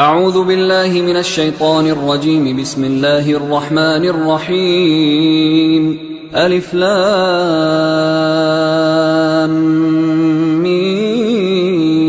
أعوذ بالله من الشيطان الرجيم. بسم الله الرحمن الرحيم. ألف لام ميم.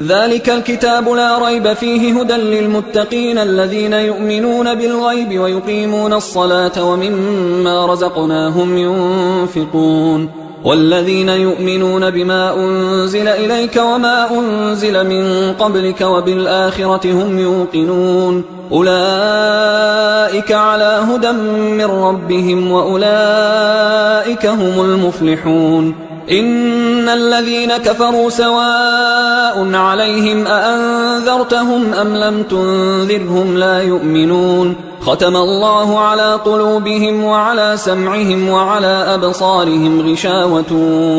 ذلك الكتاب لا ريب فيه هدى للمتقين الذين يؤمنون بالغيب ويقيمون الصلاة ومما رزقناهم ينفقون والذين يؤمنون بما أنزل إليك وما أنزل من قبلك وبالآخرة هم يوقنون أولئك على هدى من ربهم وأولئك هم المفلحون. إن الذين كفروا سواء عليهم أأنذرتهم أم لم تنذرهم لا يؤمنون. ختم الله على قلوبهم وعلى سمعهم وعلى أبصارهم غشاوة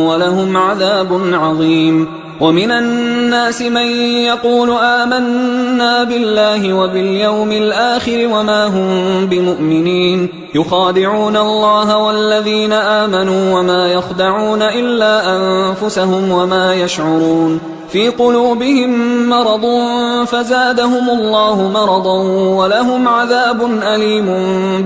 ولهم عذاب عظيم. ومن الناس من يقول آمنا بالله وباليوم الآخر وما هم بمؤمنين يخادعون الله والذين آمنوا وما يخدعون إلا أنفسهم وما يشعرون. في قلوبهم مرض فزادهم الله مرضا ولهم عذاب أليم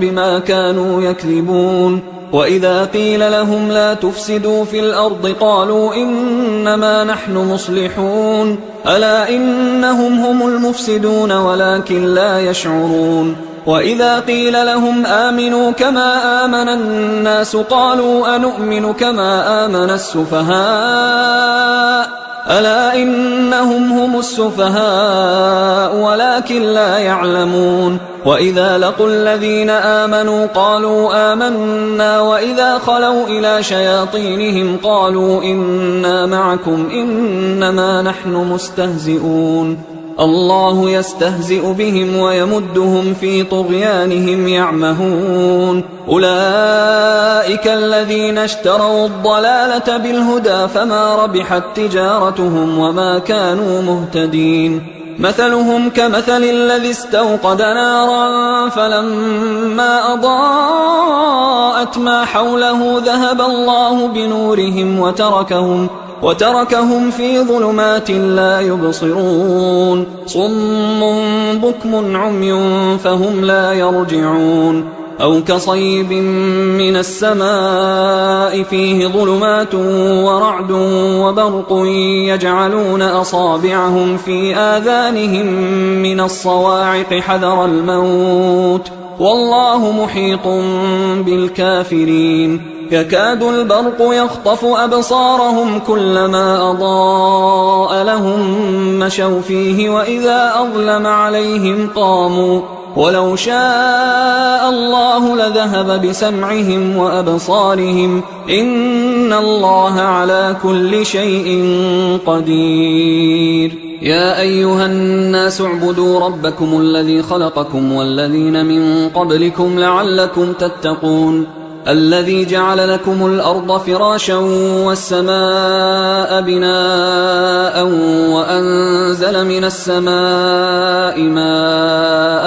بما كانوا يكذبون. وإذا قيل لهم لا تفسدوا في الأرض قالوا إنما نحن مصلحون ألا إنهم هم المفسدون ولكن لا يشعرون. وإذا قيل لهم آمنوا كما آمن الناس قالوا أنؤمن كما آمن السفهاء ألا إنهم هم السفهاء ولكن لا يعلمون. وإذا لقوا الذين آمنوا قالوا آمنا وإذا خلوا إلى شياطينهم قالوا إنا معكم إنما نحن مستهزئون. الله يستهزئ بهم ويمدهم في طغيانهم يعمهون. أولئك الذين اشتروا الضلالة بالهدى فما ربحت تجارتهم وما كانوا مهتدين. مثلهم كمثل الذي استوقد نارا فلما أضاءت ما حوله ذهب الله بنورهم وتركهم في ظلمات لا يبصرون. صم بكم عمي فهم لا يرجعون. أو كصيب من السماء فيه ظلمات ورعد وبرق يجعلون أصابعهم في آذانهم من الصواعق حذر الموت والله محيط بالكافرين. يكاد البرق يخطف أبصارهم كلما أضاء لهم مشوا فيه وإذا أظلم عليهم قاموا ولو شاء الله لذهب بسمعهم وأبصارهم إن الله على كل شيء قدير. يا أيها الناس اعبدوا ربكم الذي خلقكم والذين من قبلكم لعلكم تتقون. الذي جعل لكم الأرض فراشا والسماء بناء وأنزل من السماء ماء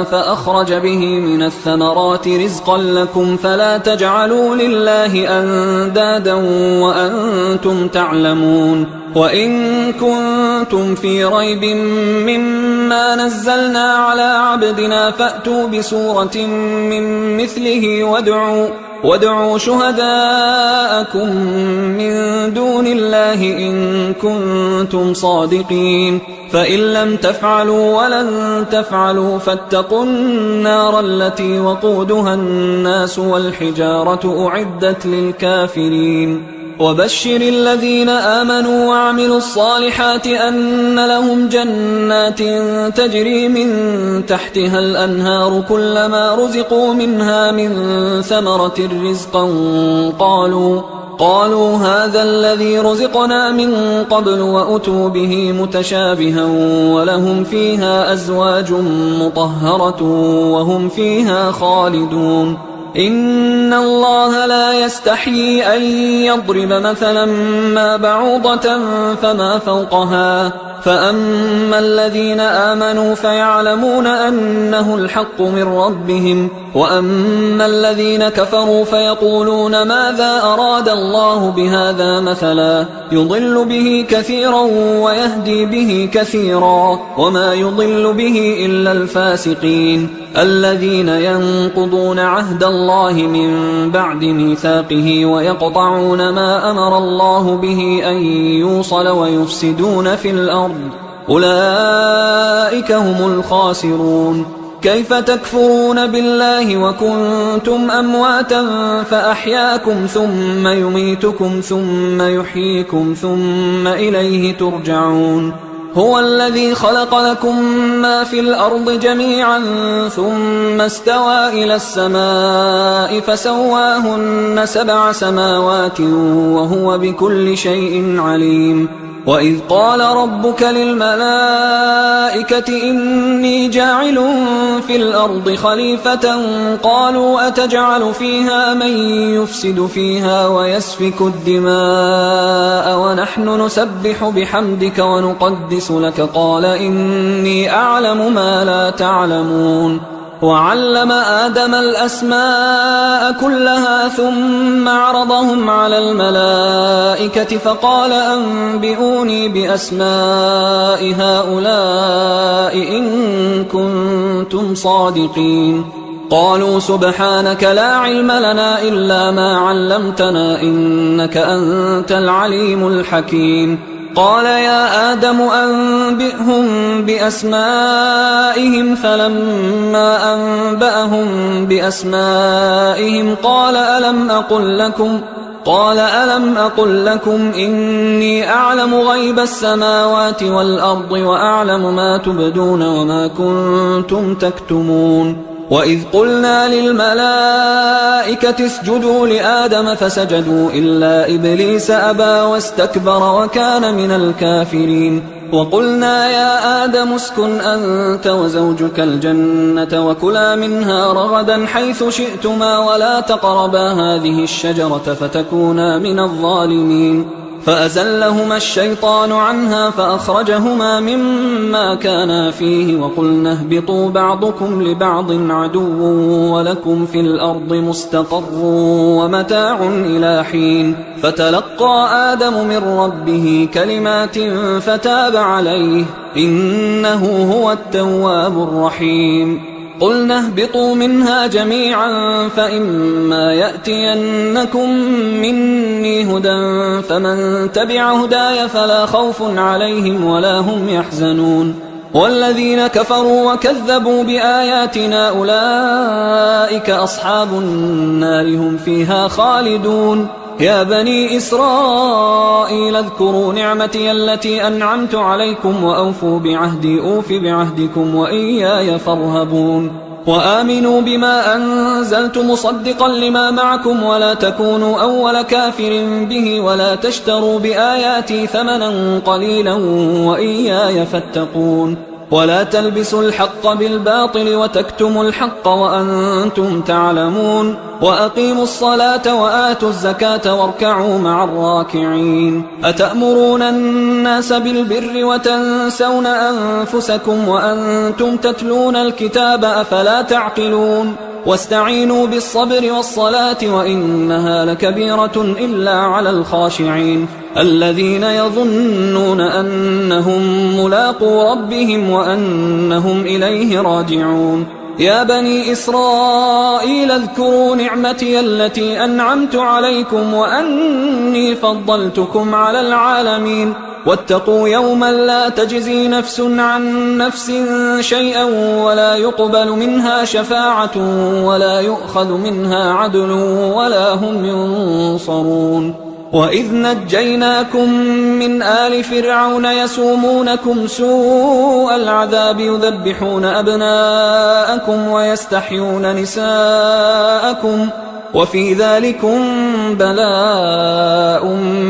فأخرج به من الثمرات رزقا لكم فلا تجعلوا لله أندادا وأنتم تعلمون. وإن كنتم في ريب مما نزلنا على عبدنا فأتوا بسورة من مثله وادعوا شهداءكم من دون الله إن كنتم صادقين. فإن لم تفعلوا ولن تفعلوا فاتقوا النار التي وقودها الناس والحجارة أعدت للكافرين. وبشر الذين آمنوا وعملوا الصالحات أن لهم جنات تجري من تحتها الأنهار كلما رزقوا منها من ثمرة رزقا قالوا هذا الذي رزقنا من قبل وأتوا به متشابها ولهم فيها أزواج مطهرة وهم فيها خالدون. إن الله لا يستحيي أن يضرب مثلا ما بعوضة فما فوقها فأما الذين آمنوا فيعلمون أنه الحق من ربهم، وأما الذين كفروا فيقولون ماذا أراد الله بهذا مثلا يضل به كثيرا ويهدي به كثيرا، وما يضل به إلا الفاسقين الذين ينقضون عهد الله من بعد ميثاقه ويقطعون ما أمر الله به أن يوصل ويفسدون في الأرض، أولئك هم الخاسرون. كيف تكفرون بالله وكنتم أمواتا فأحياكم ثم يميتكم ثم يحييكم ثم إليه ترجعون. هو الذي خلق لكم ما في الأرض جميعا ثم استوى إلى السماء فسواهن 7 سماوات وهو بكل شيء عليم. وإذ قال ربك للملائكة إني جاعل في الأرض خليفة قالوا أتجعل فيها من يفسد فيها ويسفك الدماء ونحن نسبح بحمدك ونقدس لك قال إني أعلم ما لا تعلمون. وعلم آدم الأسماء كلها ثم عرضهم على الملائكة فقال أنبئوني بأسماء هؤلاء إن كنتم صادقين. قالوا سبحانك لا علم لنا إلا ما علمتنا إنك أنت العليم الحكيم. قال يا آدم أنبئهم بأسمائهم فلما أنبأهم بأسمائهم قال ألم أقل لكم إني أعلم غيب السماوات والأرض وأعلم ما تبدون وما كنتم تكتمون. وإذ قلنا للملائكة اسجدوا لآدم فسجدوا إلا إبليس أبى واستكبر وكان من الكافرين. وقلنا يا آدم اسكن أنت وزوجك الجنة وكلا منها رغدا حيث شئتما ولا تقربا هذه الشجرة فتكونا من الظالمين. فأزلهما الشيطان عنها فأخرجهما مما كانا فيه وقلنا اهبطوا بعضكم لبعض عدو ولكم في الأرض مستقر ومتاع إلى حين. فتلقى آدم من ربه كلمات فتاب عليه إنه هو التواب الرحيم. قلنا اهبطوا منها جميعا فإما يأتينكم مني هدى فمن تبع هداي فلا خوف عليهم ولا هم يحزنون. والذين كفروا وكذبوا بآياتنا أولئك أصحاب النار هم فيها خالدون. يا بني إسرائيل اذكروا نعمتي التي أنعمت عليكم وأوفوا بعهدي أوف بعهدكم وإياي فارهبون. وآمنوا بما أنزلت مصدقا لما معكم ولا تكونوا أول كافر به ولا تشتروا بآياتي ثمنا قليلا وإياي فاتقون. ولا تلبسوا الحق بالباطل وتكتموا الحق وأنتم تعلمون. وأقيموا الصلاة وآتوا الزكاة واركعوا مع الراكعين. أتأمرون الناس بالبر وتنسون أنفسكم وأنتم تتلون الكتاب أفلا تعقلون. واستعينوا بالصبر والصلاة وإنها لكبيرة إلا على الخاشعين الذين يظنون أنهم ملاقو ربهم وأنهم إليه راجعون. يا بني إسرائيل اذكروا نعمتي التي أنعمت عليكم وأني فضلتكم على العالمين. واتقوا يوما لا تجزي نفس عن نفس شيئا ولا يقبل منها شفاعة ولا يؤخذ منها عدل ولا هم ينصرون. وإذ نجيناكم من آل فرعون يسومونكم سوء العذاب يذبحون أبناءكم ويستحيون نساءكم وفي ذلكم بلاء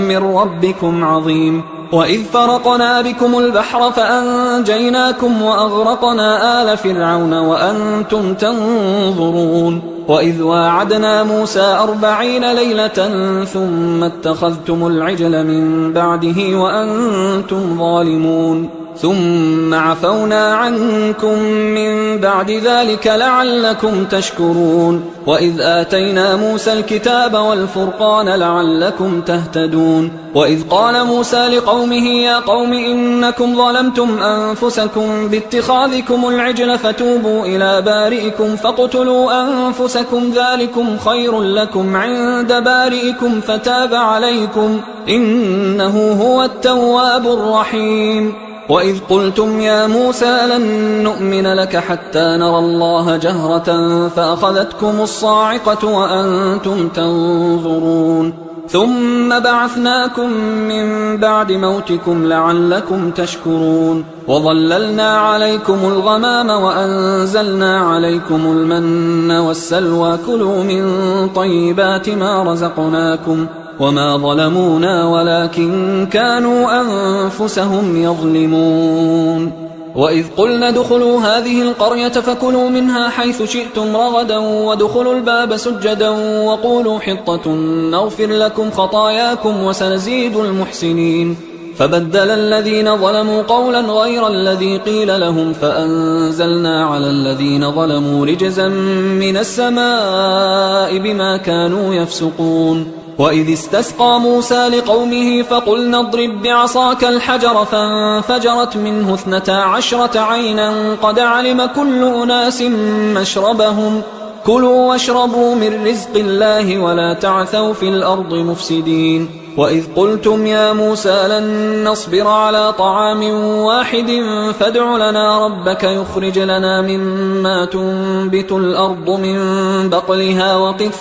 من ربكم عظيم. وإذ فرقنا بكم البحر فأنجيناكم وأغرقنا آل فرعون وأنتم تنظرون. وإذ واعدنا موسى 40 ليلة ثم اتخذتم العجل من بعده وأنتم ظالمون. ثم عفونا عنكم من بعد ذلك لعلكم تشكرون وإذ آتينا موسى الكتاب والفرقان لعلكم تهتدون وإذ قال موسى لقومه يا قوم إنكم ظلمتم أنفسكم باتخاذكم العجل فتوبوا إلى بارئكم فاقتلوا أنفسكم ذلكم خير لكم عند بارئكم فتاب عليكم إنه هو التواب الرحيم وإذ قلتم يا موسى لن نؤمن لك حتى نرى الله جهرة فأخذتكم الصاعقة وأنتم تنظرون ثم بعثناكم من بعد موتكم لعلكم تشكرون وظللنا عليكم الغمام وأنزلنا عليكم المن والسلوى كلوا من طيبات ما رزقناكم وما ظلمونا ولكن كانوا أنفسهم يظلمون وإذ قلنا ادخلوا هذه القرية فكلوا منها حيث شئتم رغدا وادخلوا الباب سجدا وقولوا حطة نغفر لكم خطاياكم وسنزيد المحسنين فبدل الذين ظلموا قولا غير الذي قيل لهم فأنزلنا على الذين ظلموا رجزا من السماء بما كانوا يفسقون وإذ استسقى موسى لقومه فقلنا اضرب بعصاك الحجر فانفجرت منه 12 عينا قد علم كل أناس مشربهم كلوا واشربوا من رزق الله ولا تعثوا في الأرض مفسدين وإذ قلتم يا موسى لن نصبر على طعام واحد فادع لنا ربك يخرج لنا مما تنبت الأرض من بقلها وقثائها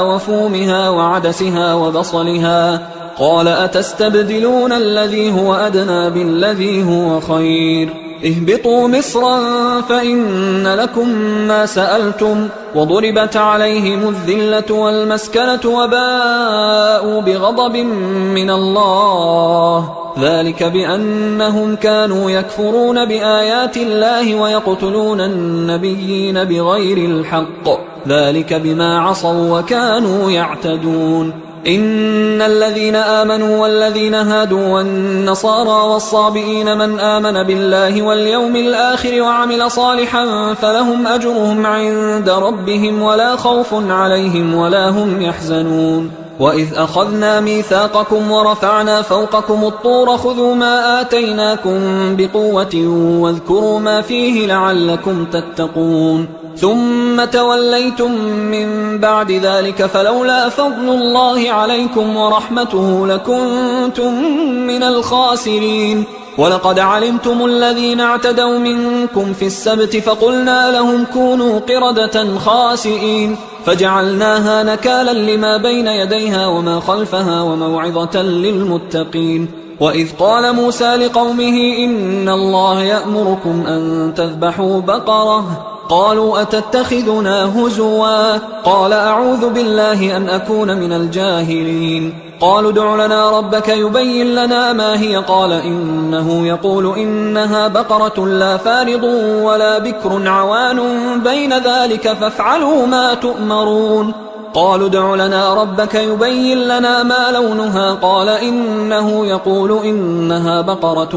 وفومها وعدسها وبصلها قال أتستبدلون الذي هو أدنى بالذي هو خير اهبطوا مصرا فإن لكم ما سألتم وضربت عليهم الذلة والمسكنة وباءوا بغضب من الله ذلك بأنهم كانوا يكفرون بآيات الله ويقتلون النبيين بغير الحق ذلك بما عصوا وكانوا يعتدون إن الذين آمنوا والذين هادوا والنصارى والصابئين من آمن بالله واليوم الآخر وعمل صالحا فلهم أجرهم عند ربهم ولا خوف عليهم ولا هم يحزنون وإذ أخذنا ميثاقكم ورفعنا فوقكم الطور خذوا ما آتيناكم بقوة واذكروا ما فيه لعلكم تتقون ثم توليتم من بعد ذلك فلولا فضل الله عليكم ورحمته لكنتم من الخاسرين ولقد علمتم الذين اعتدوا منكم في السبت فقلنا لهم كونوا قردة خاسئين فجعلناها نكالا لما بين يديها وما خلفها وموعظة للمتقين وإذ قال موسى لقومه إن الله يأمركم أن تذبحوا بقرة قالوا أتتخذنا هزوا قال أعوذ بالله أن أكون من الجاهلين قالوا ادع لنا ربك يبين لنا ما هي قال إنه يقول إنها بقرة لا فارض ولا بكر عوان بين ذلك فافعلوا ما تؤمرون قالوا ادع لنا ربك يبين لنا ما لونها قال إنه يقول إنها بقرة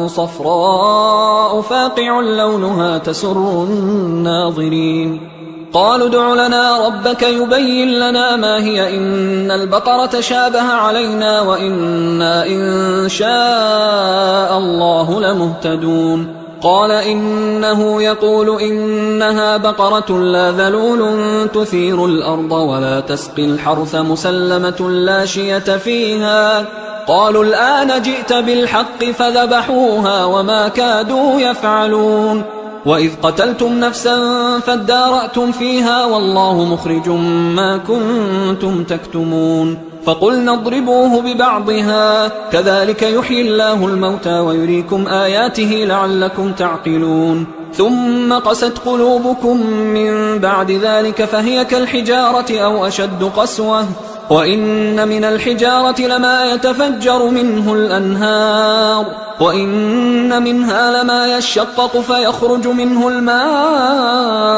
صفراء فاقع لونها تسر الناظرين قالوا ادع لنا ربك يبين لنا ما هي إن البقرة شابه علينا وإنا إن شاء الله لمهتدون قال إنه يقول إنها بقرة لا ذلول تثير الأرض ولا تسقي الحرث مسلمة لا شية فيها قالوا الآن جئت بالحق فذبحوها وما كادوا يفعلون وإذ قتلتم نفسا فادارأتم فيها والله مخرج ما كنتم تكتمون فقلنا اضربوه ببعضها كذلك يحيي الله الموتى ويريكم آياته لعلكم تعقلون ثم قست قلوبكم من بعد ذلك فهي كالحجارة أو أشد قسوة وإن من الحجارة لما يتفجر منه الأنهار وإن منها لما يشقق فيخرج منه الماء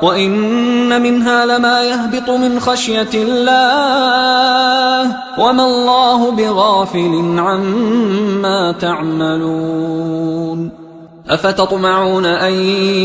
وإن منها لما يهبط من خشية الله وما الله بغافل عما تعملون أفتطمعون أن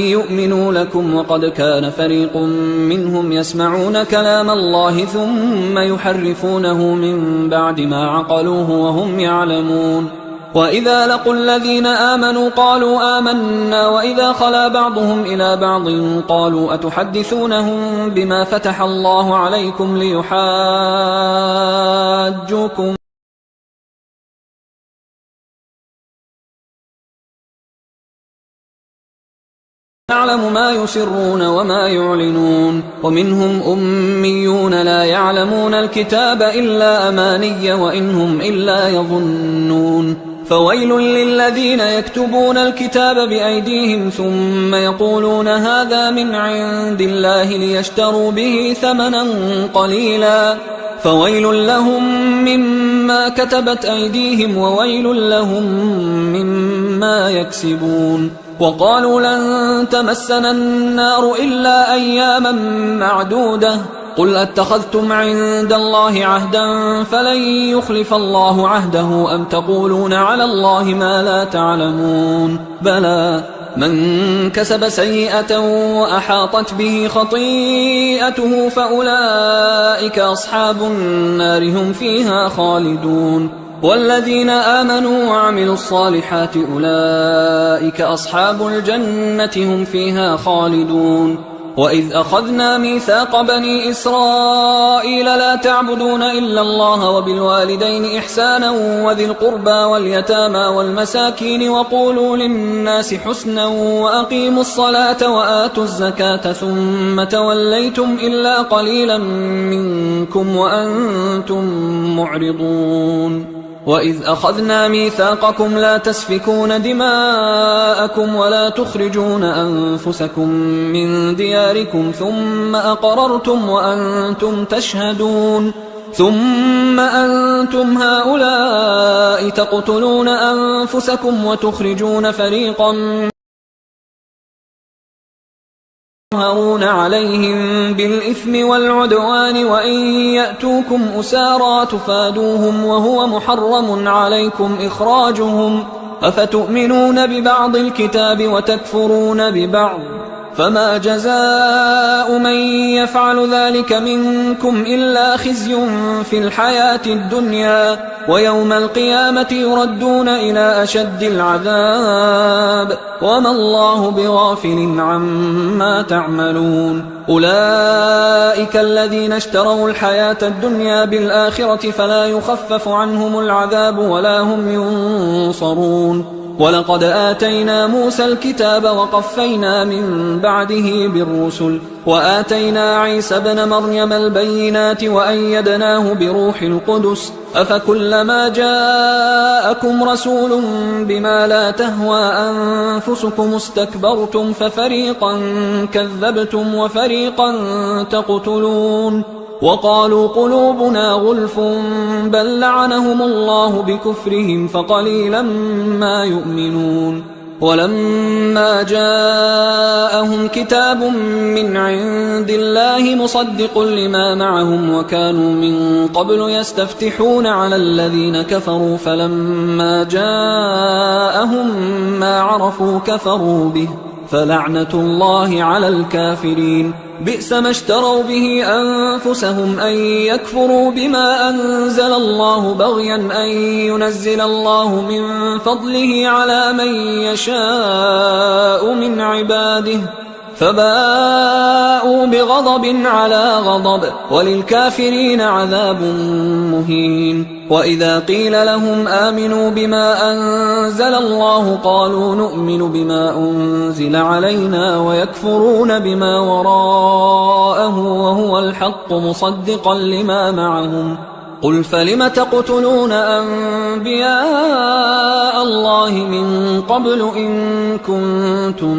يؤمنوا لكم وقد كان فريق منهم يسمعون كلام الله ثم يحرفونه من بعد ما عقلوه وهم يعلمون وإذا لقوا الذين آمنوا قالوا آمنا وإذا خلا بعضهم إلى بعض قالوا أتحدثونهم بما فتح الله عليكم ليحاجوكم يعلم ما يسرون وما يعلنون ومنهم أميون لا يعلمون الكتاب إلا أماني وإنهم إلا يظنون فويل للذين يكتبون الكتاب بأيديهم ثم يقولون هذا من عند الله ليشتروا به ثمنا قليلا فويل لهم مما كتبت أيديهم وويل لهم مما يكسبون وقالوا لن تمسنا النار إلا أياما معدودة قل أتخذتم عند الله عهدا فلن يخلف الله عهده أم تقولون على الله ما لا تعلمون بلى من كسب سيئة وأحاطت به خطيئته فأولئك أصحاب النار هم فيها خالدون والذين آمنوا وعملوا الصالحات أولئك أصحاب الجنة هم فيها خالدون وإذ أخذنا ميثاق بني إسرائيل لا تعبدون إلا الله وبالوالدين إحسانا وذي القربى واليتامى والمساكين وقولوا للناس حسنا وأقيموا الصلاة وآتوا الزكاة ثم توليتم إلا قليلا منكم وأنتم معرضون وإذ أخذنا ميثاقكم لا تسفكون دماءكم ولا تخرجون أنفسكم من دياركم ثم أقررتم وأنتم تشهدون ثم أنتم هؤلاء تقتلون أنفسكم وتخرجون فريقا يظهرون عليهم بالإثم والعدوان وإن يأتوكم أسارى تفادوهم وهو محرم عليكم إخراجهم أفتؤمنون ببعض الكتاب وتكفرون ببعض فما جزاء من يفعل ذلك منكم إلا خزي في الحياة الدنيا ويوم القيامة يردون إلى أشد العذاب وما الله بغافل عما تعملون أولئك الذين اشتروا الحياة الدنيا بالآخرة فلا يخفف عنهم العذاب ولا هم ينصرون ولقد آتينا موسى الكتاب وقفينا من بعده بالرسل وآتينا عيسى ابن مريم البينات وأيدناه بروح القدس أفكلما جاءكم رسول بما لا تهوى أنفسكم استكبرتم ففريقا كذبتم وفريقا تقتلون وقالوا قلوبنا غلف بل لعنهم الله بكفرهم فقليلا ما يؤمنون ولما جاءهم كتاب من عند الله مصدق لما معهم وكانوا من قبل يستفتحون على الذين كفروا فلما جاءهم ما عرفوا كفروا به فلعنة الله على الكافرين بئس ما اشتروا به أنفسهم أن يكفروا بما أنزل الله بغيا أن ينزل الله من فضله على من يشاء من عباده فباءوا بغضب على غضب وللكافرين عذاب مهين وإذا قيل لهم آمنوا بما أنزل الله قالوا نؤمن بما أنزل علينا ويكفرون بما وراءه وهو الحق مصدقا لما معهم قل فلم تقتلون أنبياء الله من قبل إن كنتم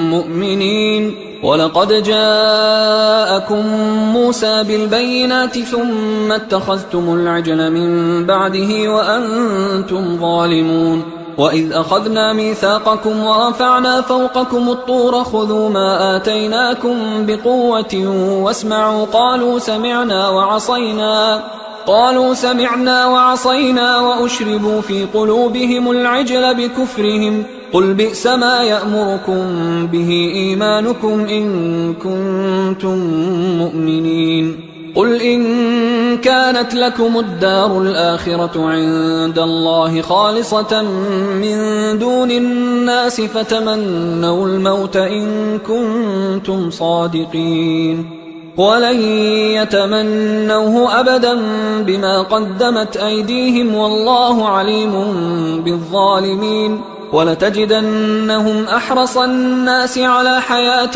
مؤمنين ولقد جاءكم موسى بالبينات ثم اتخذتم العجل من بعده وأنتم ظالمون وإذ أخذنا ميثاقكم ورفعنا فوقكم الطور خذوا ما آتيناكم بقوة واسمعوا قالوا سمعنا وعصينا وأشربوا في قلوبهم العجل بكفرهم قل بئس ما يأمركم به إيمانكم إن كنتم مؤمنين قل إن كانت لكم الدار الآخرة عند الله خالصة من دون الناس فتمنوا الموت إن كنتم صادقين ولن يتمنوه أبدا بما قدمت أيديهم والله عليم بالظالمين ولتجدنهم أحرص الناس على حياة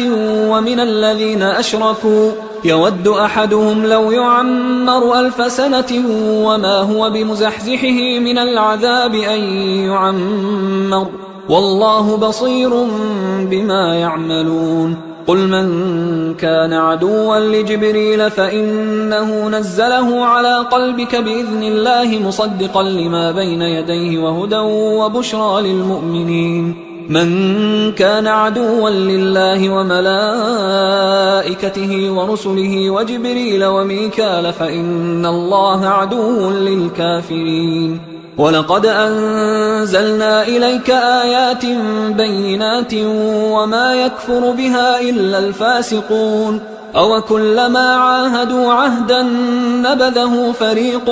ومن الذين أشركوا يود أحدهم لو يعمر 1000 سنة وما هو بمزحزحه من العذاب أن يعمر والله بصير بما يعملون قل من كان عدوا لجبريل فإنه نزله على قلبك بإذن الله مصدقا لما بين يديه وهدى وبشرى للمؤمنين من كان عدوا لله وملائكته ورسله وجبريل وميكال فإن الله عدو للكافرين ولقد أنزلنا إليك آيات بينات وما يكفر بها إلا الفاسقون أو كلما عاهدوا عهدا نبذه فريق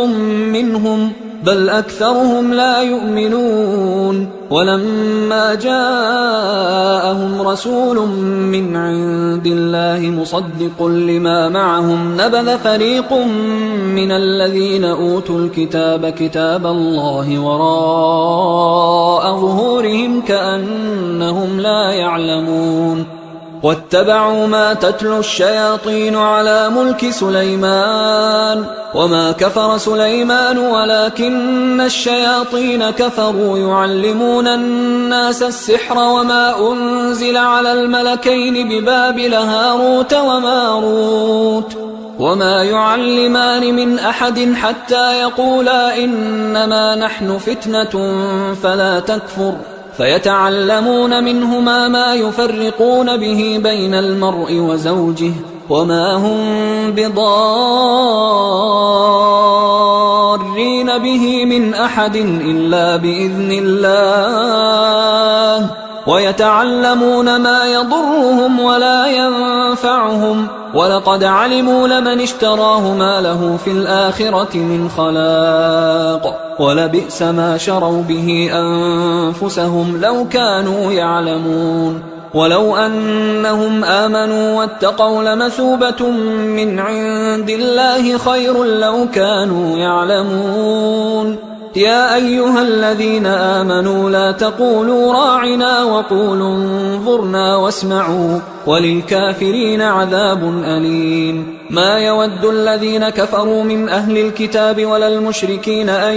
منهم بل أكثرهم لا يؤمنون ولما جاءهم رسول من عند الله مصدق لما معهم نبذ فريق من الذين أوتوا الكتاب كتاب الله وراء ظهورهم كأنهم لا يعلمون واتبعوا ما تتلو الشياطين على ملك سليمان وما كفر سليمان ولكن الشياطين كفروا يعلمون الناس السحر وما أنزل على الملكين ببابل هاروت وماروت وما يعلمان من أحد حتى يقولا إنما نحن فتنة فلا تكفر فيتعلمون منهما ما يفرقون به بين المرء وزوجه وما هم بضارين به من أحد إلا بإذن الله ويتعلمون ما يضرهم ولا ينفعهم ولقد علموا لمن اشتراه ما له في الآخرة من خلاق ولبئس ما شروا به أنفسهم لو كانوا يعلمون ولو أنهم آمنوا واتقوا لمثوبة من عند الله خير لو كانوا يعلمون يا أيها الذين آمنوا لا تقولوا راعنا وقولوا انظرنا واسمعوا وللكافرين عذاب أليم ما يود الذين كفروا من أهل الكتاب ولا المشركين أن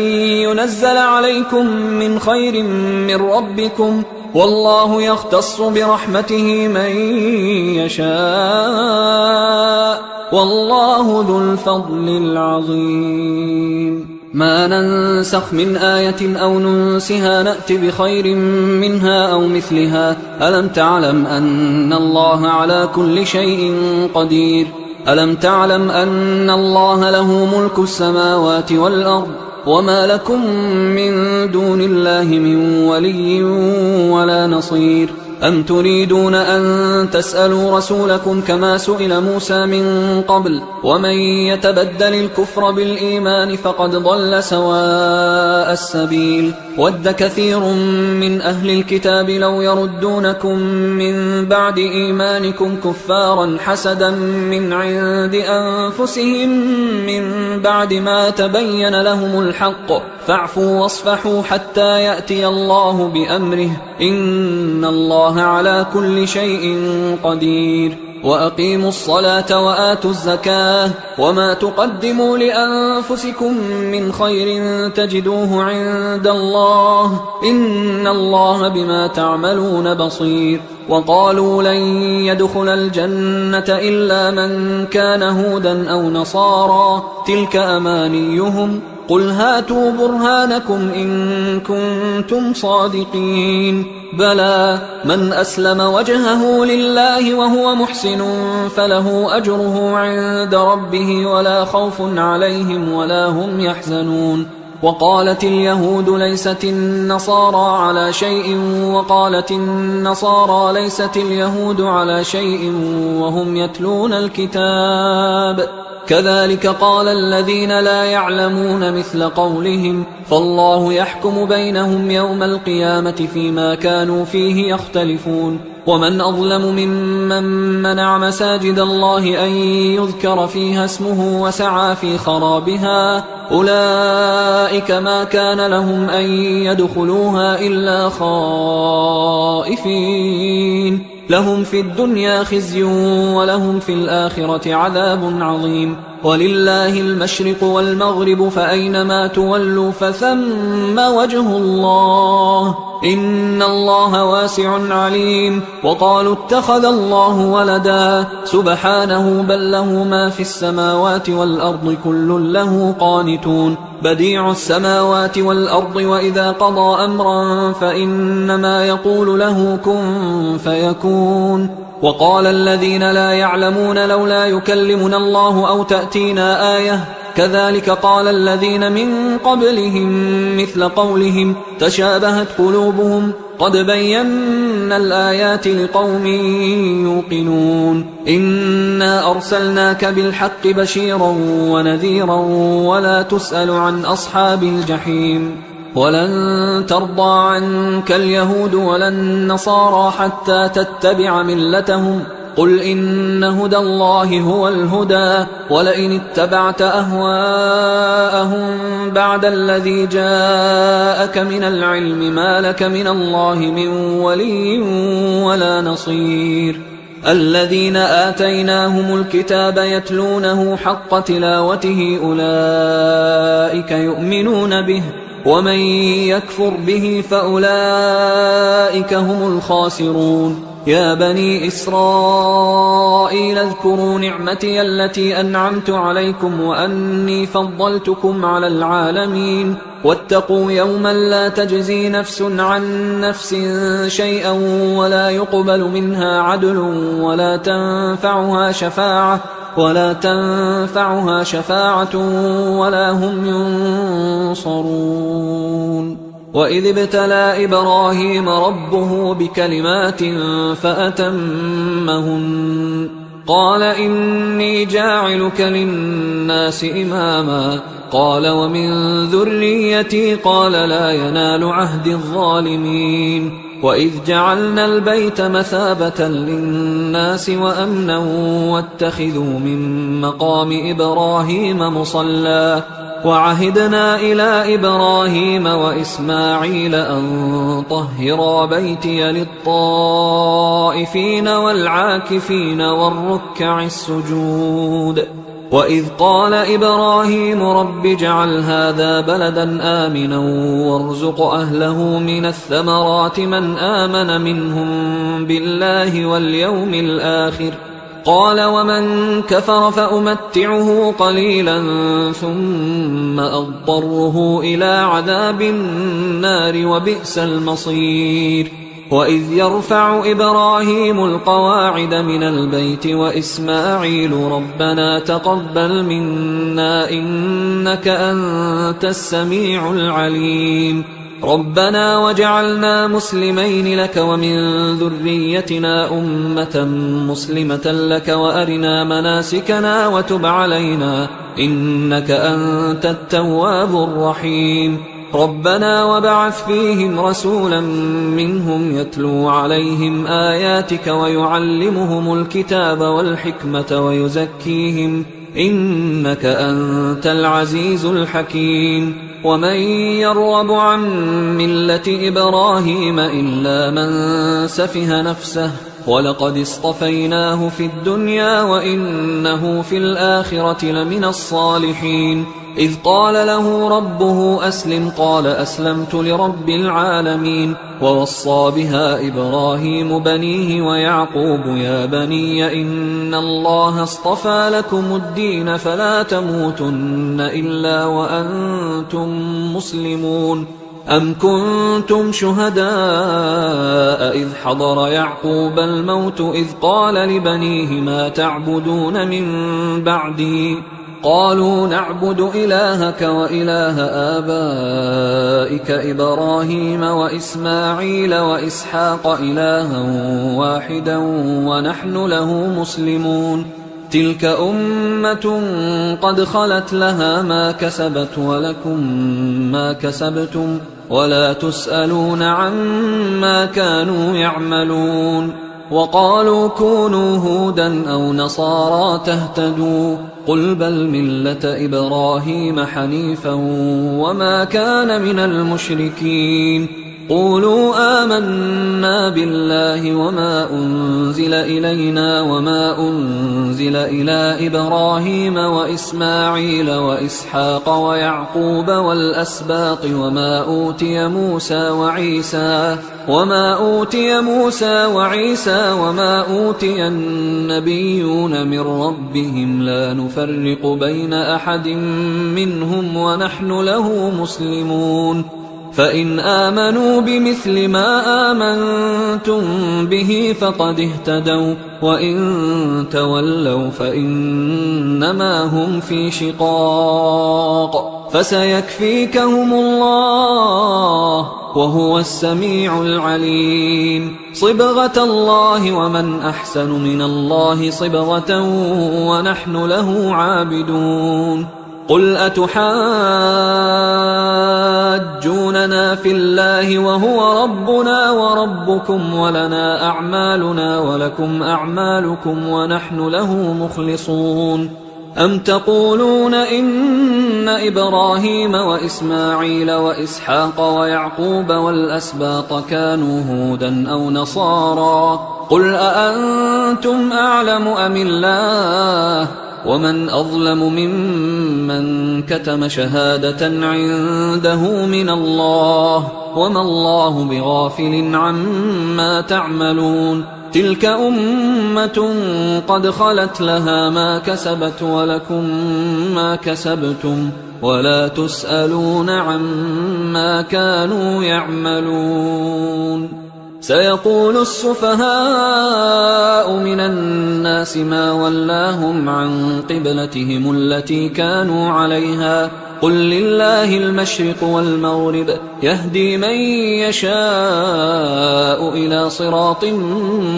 ينزل عليكم من خير من ربكم والله يختص برحمته من يشاء والله ذو الفضل العظيم ما ننسخ من آية أو ننسها نأت بخير منها أو مثلها ألم تعلم أن الله على كل شيء قدير ألم تعلم أن الله له ملك السماوات والأرض وما لكم من دون الله من ولي ولا نصير أم تريدون أن تسألوا رسولكم كما سئل موسى من قبل ومن يتبدل الكفر بالإيمان فقد ضل سواء السبيل ود كثير من أهل الكتاب لو يردونكم من بعد إيمانكم كفارا حسدا من عند أنفسهم من بعد ما تبين لهم الحق فاعفوا واصفحوا حتى يأتي الله بأمره إن الله على كل شيء قدير وأقيموا الصلاة وآتوا الزكاة وما تقدموا لأنفسكم من خير تجدوه عند الله إن الله بما تعملون بصير وقالوا لن يدخل الجنة إلا من كان هودا أو نصارى تلك أمانيهم قل هاتوا برهانكم إن كنتم صادقين بلى من أسلم وجهه لله وهو محسن فله أجره عند ربه ولا خوف عليهم ولا هم يحزنون وقالت اليهود ليست النصارى على شيء وقالت النصارى ليست اليهود على شيء وهم يتلون الكتاب كذلك قال الذين لا يعلمون مثل قولهم فالله يحكم بينهم يوم القيامة فيما كانوا فيه يختلفون ومن أظلم ممن منع مساجد الله أن يذكر فيها اسمه وسعى في خرابها أولئك ما كان لهم أن يدخلوها إلا خائفين لهم في الدنيا خزي ولهم في الآخرة عذاب عظيم ولله المشرق والمغرب فأينما تولوا فثم وجه الله إن الله واسع عليم وقالوا اتخذ الله ولدا سبحانه بل له ما في السماوات والأرض كل له قانتون بديع السماوات والأرض وإذا قضى أمرا فإنما يقول له كن فيكون وقال الذين لا يعلمون لولا يكلمنا الله أو تأتينا آية كذلك قال الذين من قبلهم مثل قولهم تشابهت قلوبهم قد بينا الآيات لقوم يوقنون إنا أرسلناك بالحق بشيرا ونذيرا ولا تسأل عن أصحاب الجحيم ولن ترضى عنك اليهود ولا النصارى حتى تتبع ملتهم قل إن هدى الله هو الهدى ولئن اتبعت أهواءهم بعد الذي جاءك من العلم ما لك من الله من ولي ولا نصير الذين آتيناهم الكتاب يتلونه حق تلاوته أولئك يؤمنون به ومن يكفر به فأولئك هم الخاسرون يا بني إسرائيل اذكروا نعمتي التي أنعمت عليكم وأني فضلتكم على العالمين واتقوا يوما لا تجزي نفس عن نفس شيئا ولا يقبل منها عدل ولا تنفعها شفاعة ولا هم ينصرون وإذ ابتلى إبراهيم ربه بكلمات فأتمهن قال إني جاعلك للناس إماما قال ومن ذريتي قال لا ينال عهد الظالمين وإذ جعلنا البيت مثابة للناس وأمنا واتخذوا من مقام إبراهيم مصلى وعهدنا إلى إبراهيم وإسماعيل أن طهرا بيتي للطائفين والعاكفين والركع السجود وإذ قال إبراهيم رب اجعل هذا بلدا آمنا وارزق أهله من الثمرات من آمن منهم بالله واليوم الآخر قال ومن كفر فأمتعه قليلا ثم أضطره إلى عذاب النار وبئس المصير وإذ يرفع إبراهيم القواعد من البيت وإسماعيل ربنا تقبل منا إنك أنت السميع العليم ربنا وجعلنا مسلمين لك ومن ذريتنا أمة مسلمة لك وأرنا مناسكنا وتب علينا إنك أنت التواب الرحيم ربنا وبعث فيهم رسولا منهم يتلو عليهم آياتك ويعلمهم الكتاب والحكمة ويزكيهم إنك أنت العزيز الحكيم ومن يرغب عن ملة إبراهيم إلا من سفه نفسه ولقد اصطفيناه في الدنيا وإنه في الآخرة لمن الصالحين إذ قال له ربه أسلم قال أسلمت لرب العالمين. ووصى بها إبراهيم بنيه ويعقوب يا بني إن الله اصطفى لكم الدين فلا تموتن إلا وأنتم مسلمون. أم كنتم شهداء إذ حضر يعقوب الموت إذ قال لبنيه ما تعبدون من بعدي قالوا نعبد إلهك وإله آبائك إبراهيم وإسماعيل وإسحاق إلها واحدا ونحن له مسلمون. تلك أمة قد خلت لها ما كسبت ولكم ما كسبتم ولا تسألون عما كانوا يعملون. وقالوا كونوا هودا أو نصارى تهتدوا قل بل ملة إبراهيم حنيفا وما كان من المشركين. قولوا آمنا بالله وما أنزل إلينا وما أنزل إلى إبراهيم وإسماعيل وإسحاق ويعقوب والأسباط وما أوتي موسى وعيسى وما أوتي النبيون من ربهم لا نفرق بين أحد منهم ونحن له مسلمون. فإن آمنوا بمثل ما آمنتم به فقد اهتدوا وإن تولوا فإنما هم في شقاق فسيكفيكهم الله وهو السميع العليم. صبغة الله ومن أحسن من الله صبغة ونحن له عابدون. قل أتحاجوننا في الله وهو ربنا وربكم ولنا أعمالنا ولكم أعمالكم ونحن له مخلصون. أم تقولون إن إبراهيم وإسماعيل وإسحاق ويعقوب والأسباط كانوا هودا أو نصارى قل أأنتم أعلم أم الله ومن أظلم ممن كتم شهادة عنده من الله وما الله بغافل عما تعملون. تلك أمة قد خلت لها ما كسبت ولكم ما كسبتم ولا تسألون عما كانوا يعملون. سيقول السفهاء من الناس ما ولاهم عن قبلتهم التي كانوا عليها قل لله المشرق والمغرب يهدي من يشاء إلى صراط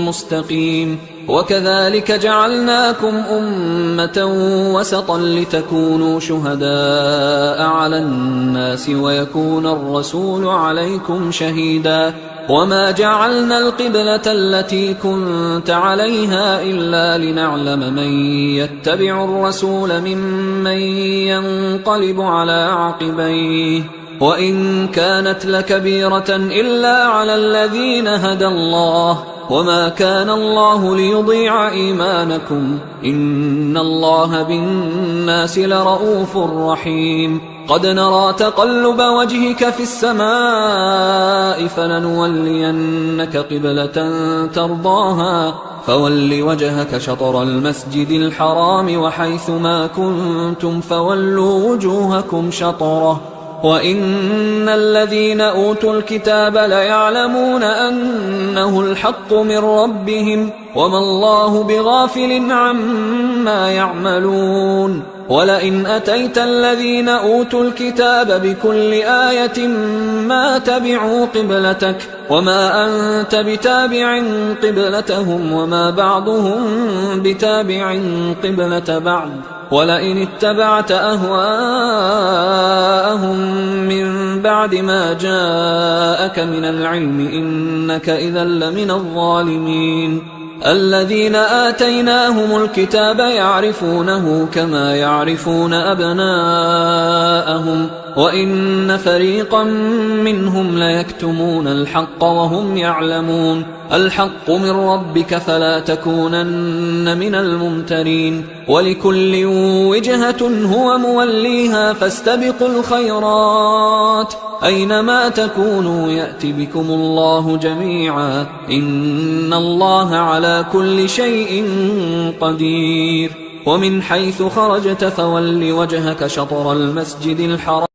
مستقيم. وكذلك جعلناكم أمة وسطا لتكونوا شهداء على الناس ويكون الرسول عليكم شهيدا. وما جعلنا القبلة التي كنت عليها إلا لنعلم من يتبع الرسول ممن ينقلب على عقبيه وإن كانت لكبيرة إلا على الذين هدى الله وما كان الله ليضيع إيمانكم إن الله بالناس لرؤوف رحيم. قد نرى تقلب وجهك في السماء فلنولينك قبلة ترضاها فول وجهك شطر المسجد الحرام وحيث ما كنتم فولوا وجوهكم شطره وإن الذين أوتوا الكتاب ليعلمون أنه الحق من ربهم وما الله بغافل عما يعملون. ولئن أتيت الذين أوتوا الكتاب بكل آية ما تبعوا قبلتك وما أنت بتابع قبلتهم وما بعضهم بتابع قبلة بعض ولئن اتبعت أهواءهم من بعد ما جاءك من العلم إنك إذا لمن الظالمين. الذين آتيناهم الكتاب يعرفونه كما يعرفون أبناءهم وإن فريقا منهم ليكتمون الحق وهم يعلمون الحق من ربك فلا تكونن من الممترين ولكل وجهة هو موليها فاستبقوا الخيرات أينما تكونوا يأت بكم الله جميعا إن الله على كل شيء قدير ومن حيث خرجت فول وجهك شطر المسجد الحرام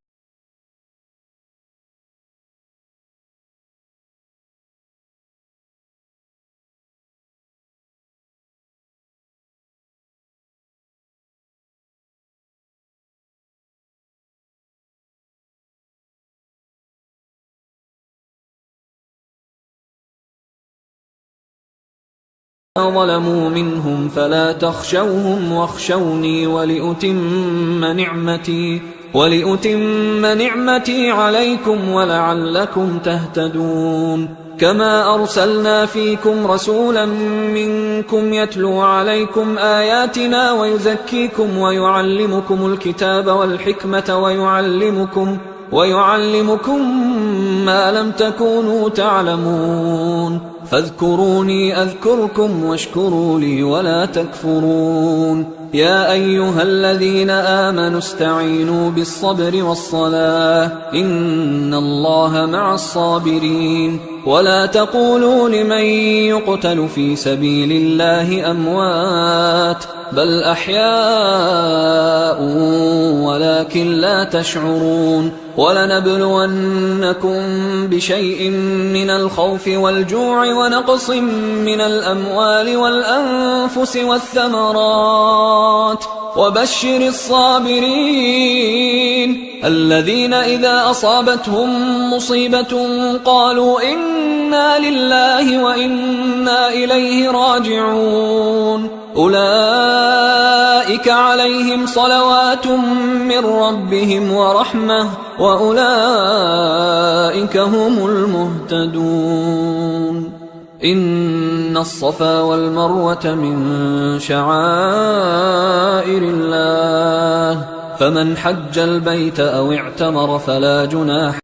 ظلموا منهم فلا تخشوهم واخشوني ولأتم نعمتي عليكم ولعلكم تهتدون كما أرسلنا فيكم رسولا منكم يتلو عليكم آياتنا ويزكيكم ويعلمكم الكتاب والحكمة ويعلمكم ما لم تكونوا تعلمون فاذكروني أذكركم واشكروا لي ولا تكفرون يا أيها الذين آمنوا استعينوا بالصبر والصلاة إن الله مع الصابرين ولا تقولوا لمن يقتل في سبيل الله أموات بل أحياء ولكن لا تشعرون ولنبلونكم بشيء من الخوف والجوع ونقص من الأموال والأنفس والثمرات وبشر الصابرين الذين إذا أصابتهم مصيبة قالوا إنا لله وإنا إليه راجعون أولئك عليهم صلوات من ربهم ورحمة وأولئك هم المهتدون إن الصفا والمروة من شعائر الله فمن حج البيت أو اعتمر فلا جناح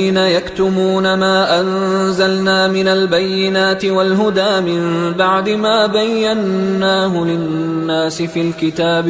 يكتمون ما أنزلنا من البينات والهدى من بعد ما بيناه للناس في الكتاب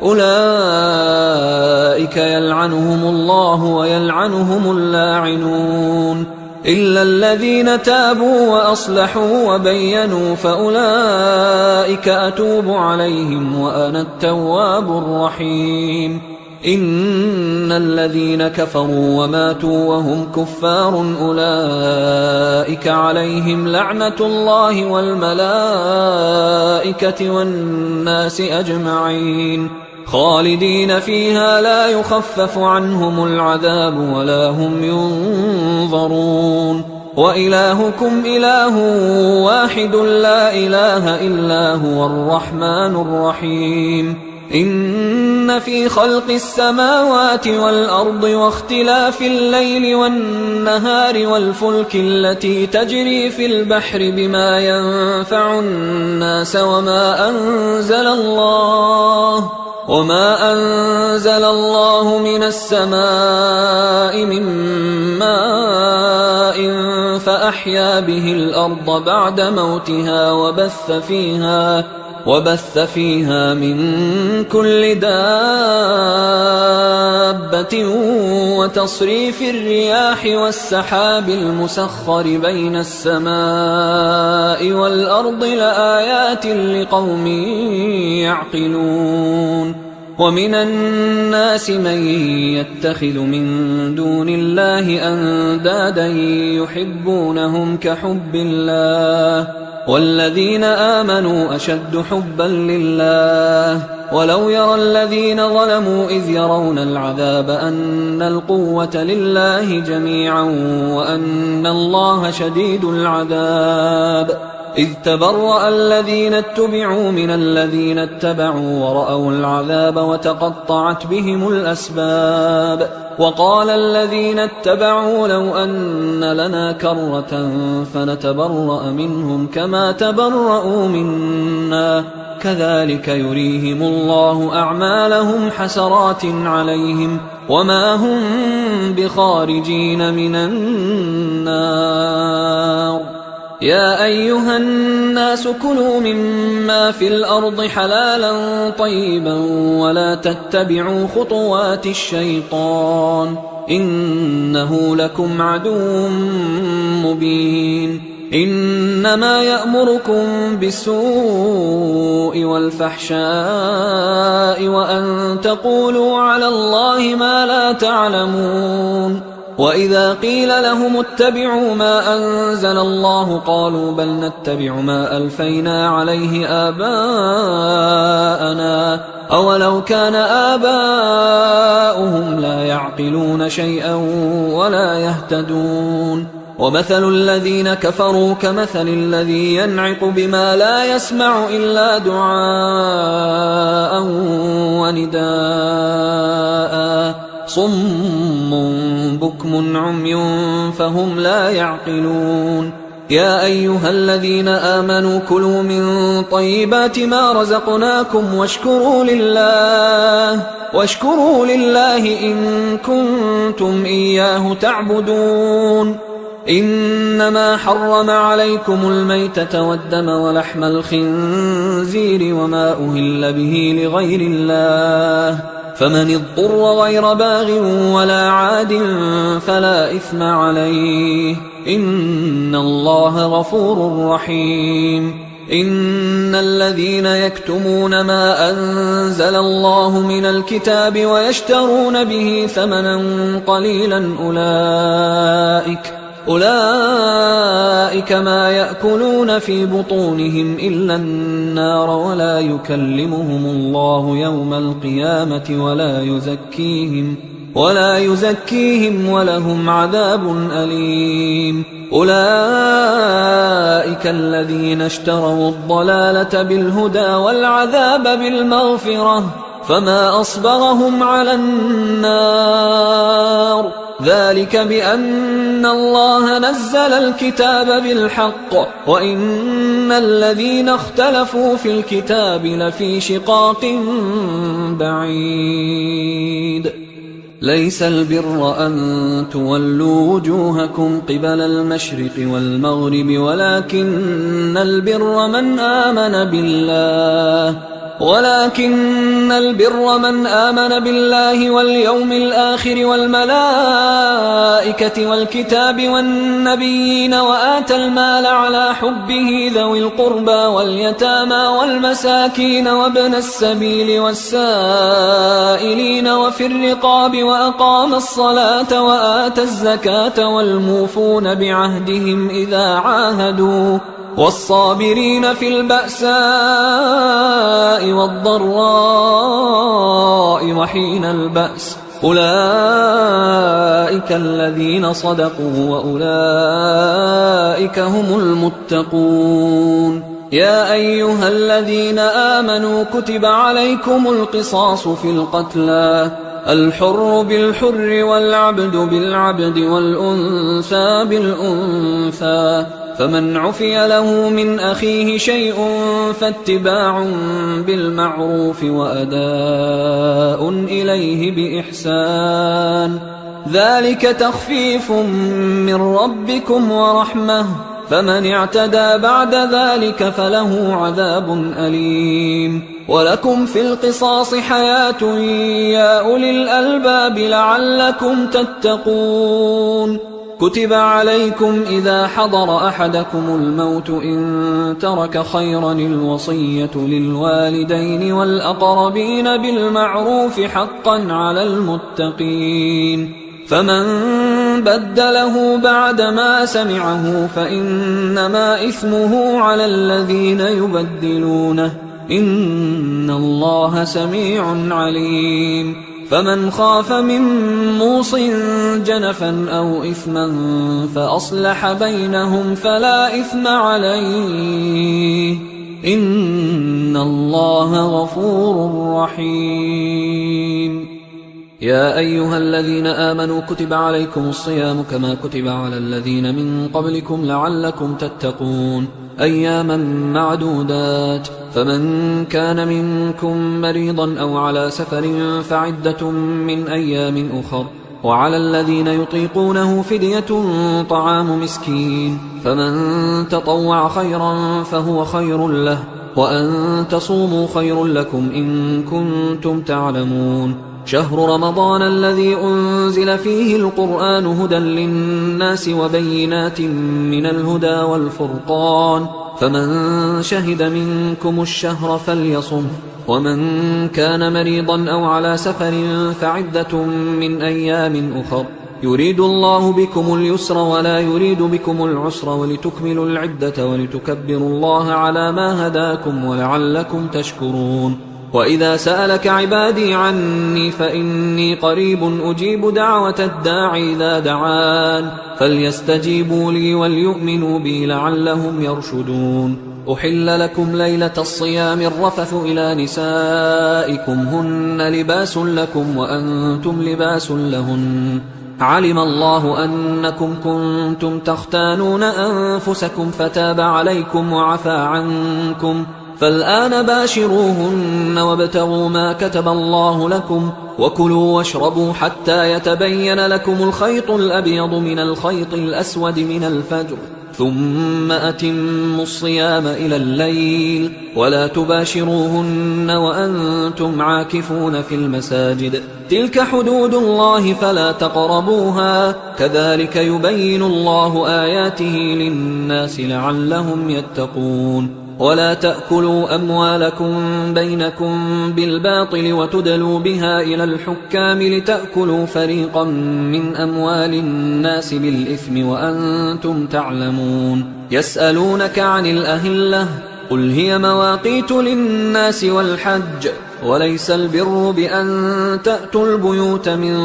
أولئك يلعنهم الله ويلعنهم اللاعنون إلا الذين تابوا وأصلحوا وبينوا فأولئك أتوب عليهم وأنا التواب الرحيم إن الذين كفروا وماتوا وهم كفار أولئك عليهم لعنة الله والملائكة والناس أجمعين خالدين فيها لا يخفف عنهم العذاب ولا هم ينظرون وإلهكم إله واحد لا إله إلا هو الرحمن الرحيم إن في خلق السماوات والأرض واختلاف الليل والنهار والفلك التي تجري في البحر بما ينفع الناس وما أنزل الله من السماء من ماء فأحيا به الأرض بعد موتها وبث فيها من كل دابة وتصريف الرياح والسحاب المسخر بين السماء والأرض لآيات لقوم يعقلون ومن الناس من يتخذ من دون الله أندادا يحبونهم كحب الله والذين آمنوا أشد حبا لله ولو يرى الذين ظلموا إذ يرون العذاب أن القوة لله جميعا وأن الله شديد العذاب إذ تبرأ الذين اتبعوا من الذين اتبعوا ورأوا العذاب وتقطعت بهم الأسباب وقال الذين اتبعوا لو أن لنا كرة فنتبرأ منهم كما تبرأوا منا كذلك يريهم الله أعمالهم حسرات عليهم وما هم بخارجين من النار يا أيها الناس كلوا مما في الأرض حلالا طيبا ولا تتبعوا خطوات الشيطان إنه لكم عدو مبين إنما يأمركم بالسوء والفحشاء وأن تقولوا على الله ما لا تعلمون وإذا قيل لهم اتبعوا ما أنزل الله قالوا بل نتبع ما ألفينا عليه آباءنا أولو كان آباؤهم لا يعقلون شيئا ولا يهتدون ومثل الذين كفروا كمثل الذي ينعق بما لا يسمع إلا دعاء ونداء صم بكم عمي فهم لا يعقلون يا أيها الذين آمنوا كلوا من طيبات ما رزقناكم واشكروا لله إن كنتم إياه تعبدون إنما حرم عليكم الميتة والدم ولحم الخنزير وما أهل به لغير الله فمن اضطر غير باغ ولا عاد فلا إثم عليه إن الله غفور رحيم إن الذين يكتمون ما أنزل الله من الكتاب ويشترون به ثمنا قليلا أولئك ما يأكلون في بطونهم إلا النار ولا يكلمهم الله يوم القيامة ولا يزكيهم ولهم عذاب أليم أولئك الذين اشتروا الضلالة بالهدى والعذاب بالمغفرة فما أصبرهم على النار ذلك بأن الله نزل الكتاب بالحق وإن الذين اختلفوا في الكتاب لفي شقاق بعيد ليس البر أن تولوا وجوهكم قبل المشرق والمغرب ولكن البر من آمن بالله واليوم الآخر والملائكة والكتاب والنبيين وآتى المال على حبه ذوي القربى واليتامى والمساكين وابن السبيل والسائلين وفي الرقاب وأقام الصلاة وآتى الزكاة والموفون بعهدهم إذا عاهدوا والصابرين في البأساء والضراء وحين البأس أولئك الذين صدقوا وأولئك هم المتقون يا أيها الذين آمنوا كتب عليكم القصاص في القتلى الحر بالحر والعبد بالعبد والأنثى بالأنثى فمن عفي له من أخيه شيء فاتباع بالمعروف وأداء إليه بإحسان ذلك تخفيف من ربكم ورحمة فمن اعتدى بعد ذلك فله عذاب أليم ولكم في القصاص حياة يا أولي الألباب لعلكم تتقون كتب عليكم إذا حضر أحدكم الموت إن ترك خيرا الوصية للوالدين والأقربين بالمعروف حقا على المتقين فمن بدله بعدما سمعه فإنما إثمه على الذين يبدلونه إن الله سميع عليم فمن خاف من موص جنفا أو إثما فأصلح بينهم فلا إثم عليه إن الله غفور رحيم. يا أيها الذين آمنوا كتب عليكم الصيام كما كتب على الذين من قبلكم لعلكم تتقون أياما معدودات، فمن كان منكم مريضا أو على سفر فعدة من أيام أخر، وعلى الذين يطيقونه فدية طعام مسكين، فمن تطوع خيرا فهو خير له، وأن تصوموا خير لكم إن كنتم تعلمون. شهر رمضان الذي أنزل فيه القرآن هدى للناس وبينات من الهدى والفرقان، فمن شهد منكم الشهر فليصم، ومن كان مريضا أو على سفر فعدة من أيام أخر، يريد الله بكم اليسر ولا يريد بكم العسر ولتكملوا العدة ولتكبروا الله على ما هداكم ولعلكم تشكرون. وإذا سألك عبادي عني فإني قريب أجيب دعوة الداع إذا دعان، فليستجيبوا لي وليؤمنوا بي لعلهم يرشدون. أحل لكم ليلة الصيام الرفث إلى نسائكم هن لباس لكم وأنتم لباس لهن، علم الله أنكم كنتم تختانون أنفسكم فتاب عليكم وعفى عنكم، فالآن باشروهن وابتغوا ما كتب الله لكم، وكلوا واشربوا حتى يتبين لكم الخيط الأبيض من الخيط الأسود من الفجر، ثم أتموا الصيام إلى الليل، ولا تباشروهن وأنتم عاكفون في المساجد، تلك حدود الله فلا تقربوها، كذلك يبين الله آياته للناس لعلهم يتقون. ولا تأكلوا أموالكم بينكم بالباطل وتدلوا بها إلى الحكام لتأكلوا فريقا من أموال الناس بالإثم وأنتم تعلمون. يسألونك عن الأهلة قل هي مواقيت للناس والحج، وليس البر بأن تأتوا البيوت من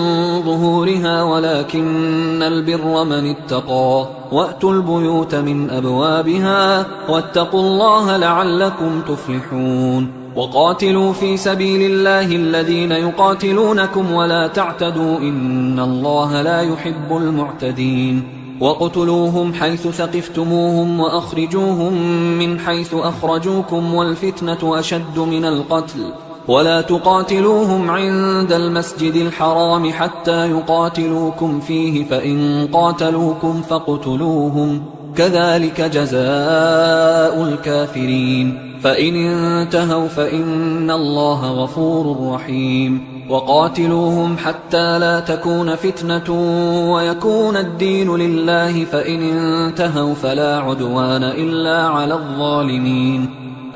ظهورها ولكن البر من اتقى، وأتوا البيوت من أبوابها واتقوا الله لعلكم تفلحون. وقاتلوا في سبيل الله الذين يقاتلونكم ولا تعتدوا إن الله لا يحب المعتدين. وقتلوهم حيث ثقفتموهم وأخرجوهم من حيث أخرجوكم والفتنة أشد من القتل، ولا تقاتلوهم عند المسجد الحرام حتى يقاتلوكم فيه، فإن قاتلوكم فاقتلوهم، كذلك جزاء الكافرين، فإن انتهوا فإن الله غفور رحيم. وقاتلوهم حتى لا تكون فتنة ويكون الدين لله، فإن انتهوا فلا عدوان إلا على الظالمين.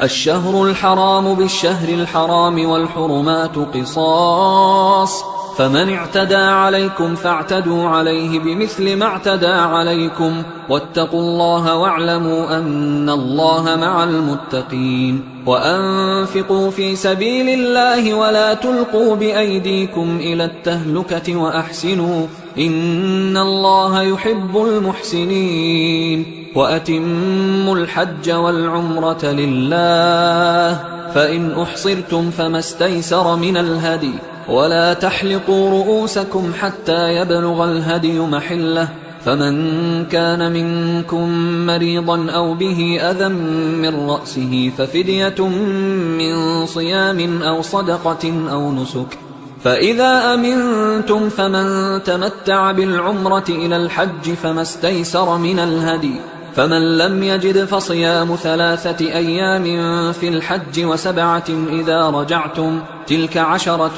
الشهر الحرام بالشهر الحرام والحرمات قصاص، فمن اعتدى عليكم فاعتدوا عليه بمثل ما اعتدى عليكم، واتقوا الله واعلموا أن الله مع المتقين. وأنفقوا في سبيل الله ولا تلقوا بأيديكم إلى التهلكة وأحسنوا إن الله يحب المحسنين. وأتموا الحج والعمرة لله، فإن أحصرتم فما استيسر من الهدي، ولا تحلقوا رؤوسكم حتى يبلغ الهدي محله، فمن كان منكم مريضا أو به أذى من رأسه ففدية من صيام أو صدقة أو نسك، فإذا أمنتم فمن تمتع بالعمرة إلى الحج فما استيسر من الهدي، فمن لم يجد فصيام 3 أيام في الحج و7 إذا رجعتم، تلك 10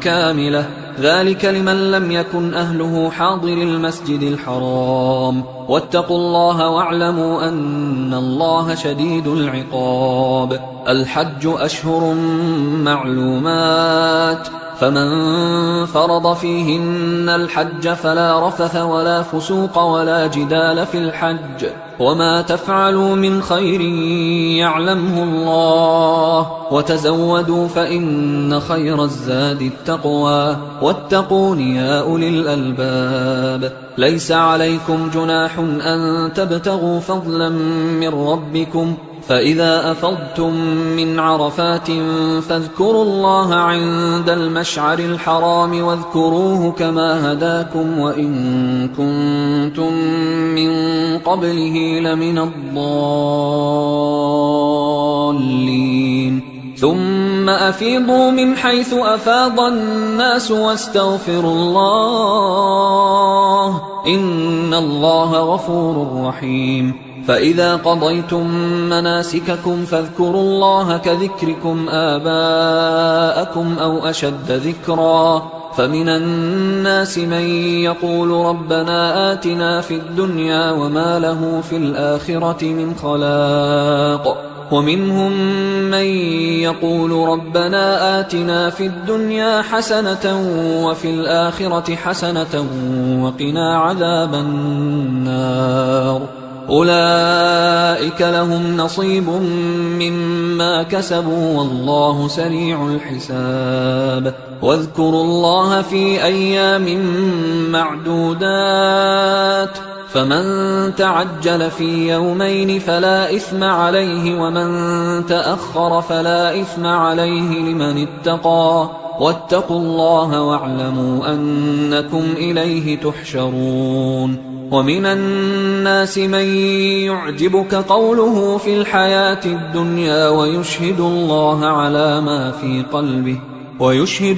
كاملة، ذلك لمن لم يكن أهله حاضر المسجد الحرام. واتقوا الله واعلموا أن الله شديد العقاب. الحج أشهر معلومات، فمن فرض فيهن الحج فلا رفث ولا فسوق ولا جدال في الحج وما تفعلوا من خير يعلمه الله وتزودوا فإن خير الزاد التقوى واتقون يا أولي الألباب ليس عليكم جناح أن تبتغوا فضلا من ربكم فإذا أفضتم من عرفات فاذكروا الله عند المشعر الحرام واذكروه كما هداكم وإن كنتم من قبله لمن الضالين ثم أفيضوا من حيث أفاض الناس واستغفروا الله إن الله غفور رحيم فإذا قضيتم مناسككم فاذكروا الله كذكركم آباءكم أو أشد ذكرا فمن الناس من يقول ربنا آتنا في الدنيا وما له في الآخرة من خلاق ومنهم من يقول ربنا آتنا في الدنيا حسنة وفي الآخرة حسنة وقنا عذاب النار أولئك لهم نصيب مما كسبوا والله سريع الحساب واذكروا الله في أيام معدودات فمن تعجل في يومين فلا إثم عليه ومن تأخر فلا إثم عليه لمن اتقى واتقوا الله واعلموا أنكم إليه تحشرون ومن الناس من يعجبك قوله في الحياة الدنيا ويشهد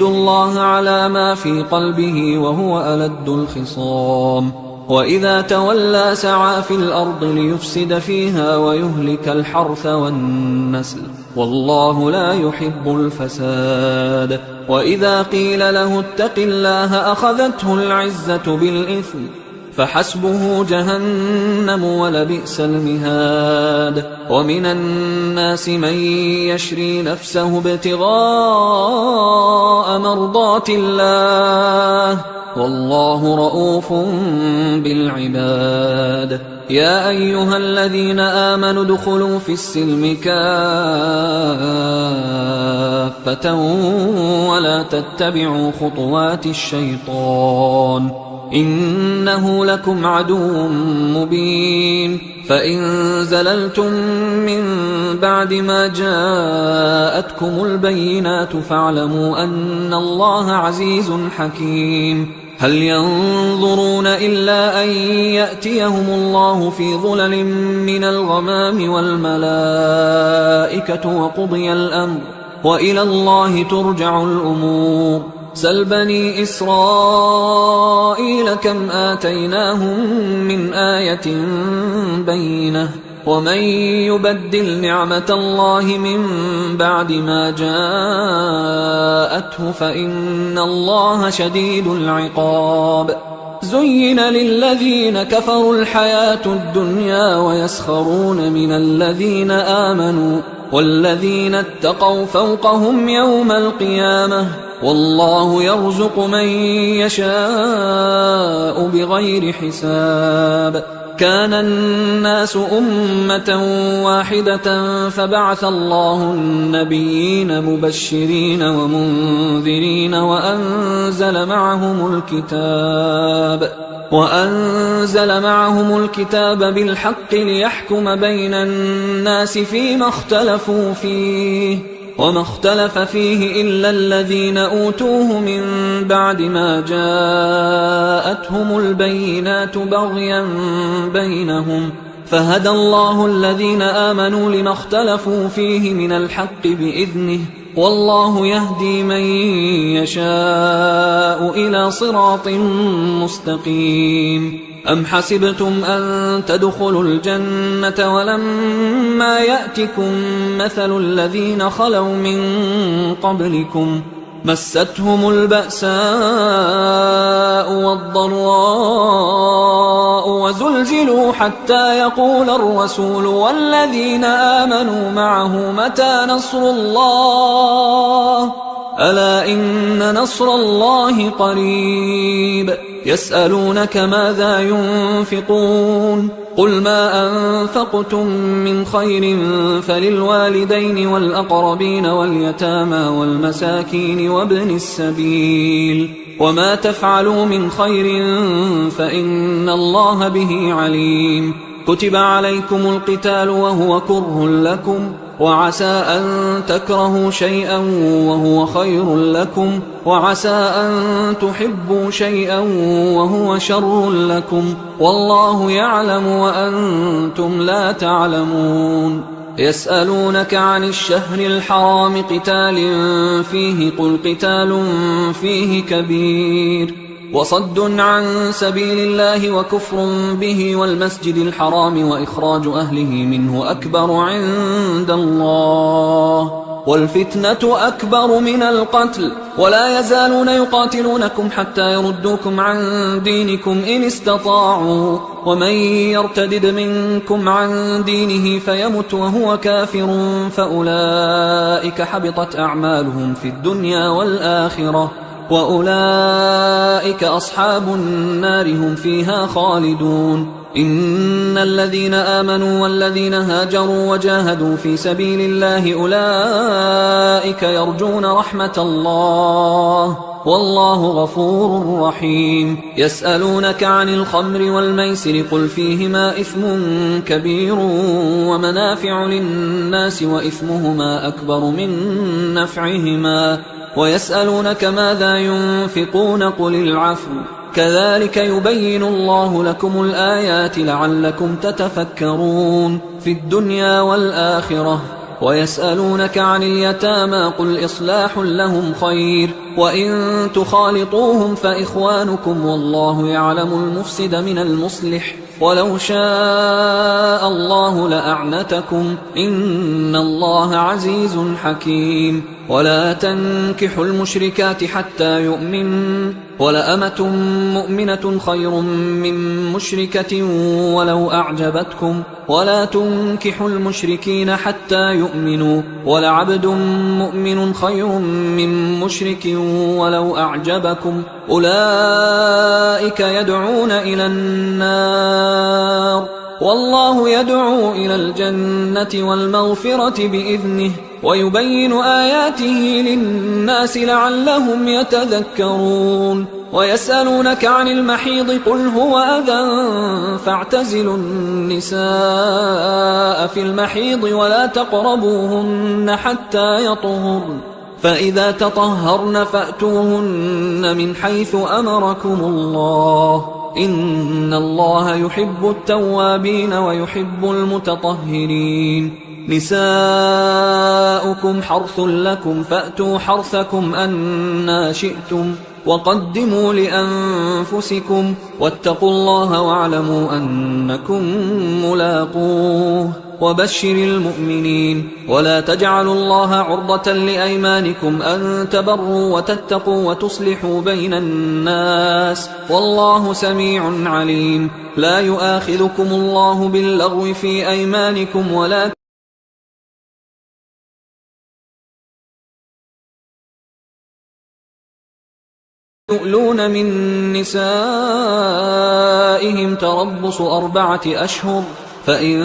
الله على ما في قلبه وهو ألد الخصام وإذا تولى سعى في الأرض ليفسد فيها ويهلك الحرث والنسل والله لا يحب الفساد وإذا قيل له اتق الله أخذته العزة بالإثم فحسبه جهنم ولبئس المهاد ومن الناس من يشري نفسه ابتغاء مرضات الله والله رؤوف بالعباد يا أيها الذين آمنوا ادخلوا في السلم كافة ولا تتبعوا خطوات الشيطان إنه لكم عدو مبين فإن زللتم من بعد ما جاءتكم البينات فاعلموا أن الله عزيز حكيم هل ينظرون إلا أن يأتيهم الله في ظلل من الغمام والملائكة وقضي الأمر وإلى الله ترجع الأمور سل بني إسرائيل كم آتيناهم من آية بينة ومن يبدل نعمة الله من بعد ما جاءته فإن الله شديد العقاب زين للذين كفروا الحياة الدنيا ويسخرون من الذين آمنوا والذين اتقوا فوقهم يوم القيامة والله يرزق من يشاء بغير حساب كان الناس أمة واحدة فبعث الله النبيين مبشرين ومنذرين وأنزل معهم الكتاب بالحق ليحكم بين الناس فيما اختلفوا فيه وما اختلف فيه إلا الذين أوتوه من بعد ما جاءتهم البينات بغيا بينهم فهدى الله الذين آمنوا لما اختلفوا فيه من الحق بإذنه والله يهدي من يشاء إلى صراط مستقيم أم حسبتم أن تدخلوا الجنة ولما يأتكم مثل الذين خلوا من قبلكم مستهم البأساء والضراء وزلزلوا حتى يقول الرسول والذين آمنوا معه متى نصر الله ألا إن نصر الله قريب يسألونك ماذا ينفقون قل ما أنفقتم من خير فللوالدين والأقربين واليتامى والمساكين وابن السبيل وما تفعلوا من خير فإن الله به عليم كتب عليكم القتال وهو كره لكم وعسى أن تكرهوا شيئا وهو خير لكم وعسى أن تحبوا شيئا وهو شر لكم والله يعلم وأنتم لا تعلمون يسألونك عن الشهر الحرام قتال فيه قل قتال فيه كبير وصد عن سبيل الله وكفر به والمسجد الحرام وإخراج أهله منه أكبر عند الله والفتنة أكبر من القتل ولا يزالون يقاتلونكم حتى يردوكم عن دينكم إن استطاعوا ومن يرتدد منكم عن دينه فيمت وهو كافر فأولئك حبطت أعمالهم في الدنيا والآخرة وأولئك أصحاب النار هم فيها خالدون إن الذين آمنوا والذين هاجروا وجاهدوا في سبيل الله أولئك يرجون رحمة الله والله غفور رحيم يسألونك عن الخمر والميسر قل فيهما إثم كبير ومنافع للناس وإثمهما أكبر من نفعهما ويسألونك ماذا ينفقون قل العفو كذلك يبين الله لكم الآيات لعلكم تتفكرون في الدنيا والآخرة ويسألونك عن اليتامى قل إصلاح لهم خير وإن تخالطوهم فإخوانكم والله يعلم المفسد من المصلح ولو شاء الله لأعنتكم إن الله عزيز حكيم ولا تنكحوا المشركات حتى يؤمن ولأمة مؤمنة خير من مشركة ولو أعجبتكم ولا تنكحوا المشركين حتى يؤمنوا ولعبد مؤمن خير من مشرك ولو أعجبكم أولئك يدعون إلى النار والله يدعو إلى الجنة والمغفرة بإذنه ويبين آياته للناس لعلهم يتذكرون ويسألونك عن المحيض قل هو أذى فاعتزلوا النساء في المحيض ولا تقربوهن حتى يطهرن فإذا تطهرن فأتوهن من حيث أمركم الله إن الله يحب التوابين ويحب المتطهرين نساؤكم حرث لكم فأتوا حرثكم أنى شئتم وقدموا لأنفسكم واتقوا الله واعلموا أنكم ملاقوه وبشر المؤمنين ولا تجعلوا الله عرضة لأيمانكم أن تبروا وتتقوا وتصلحوا بين الناس والله سميع عليم لا يؤاخذكم الله باللغو في أيمانكم ولكن يؤلون من نسائهم تربص 4 أشهر فإن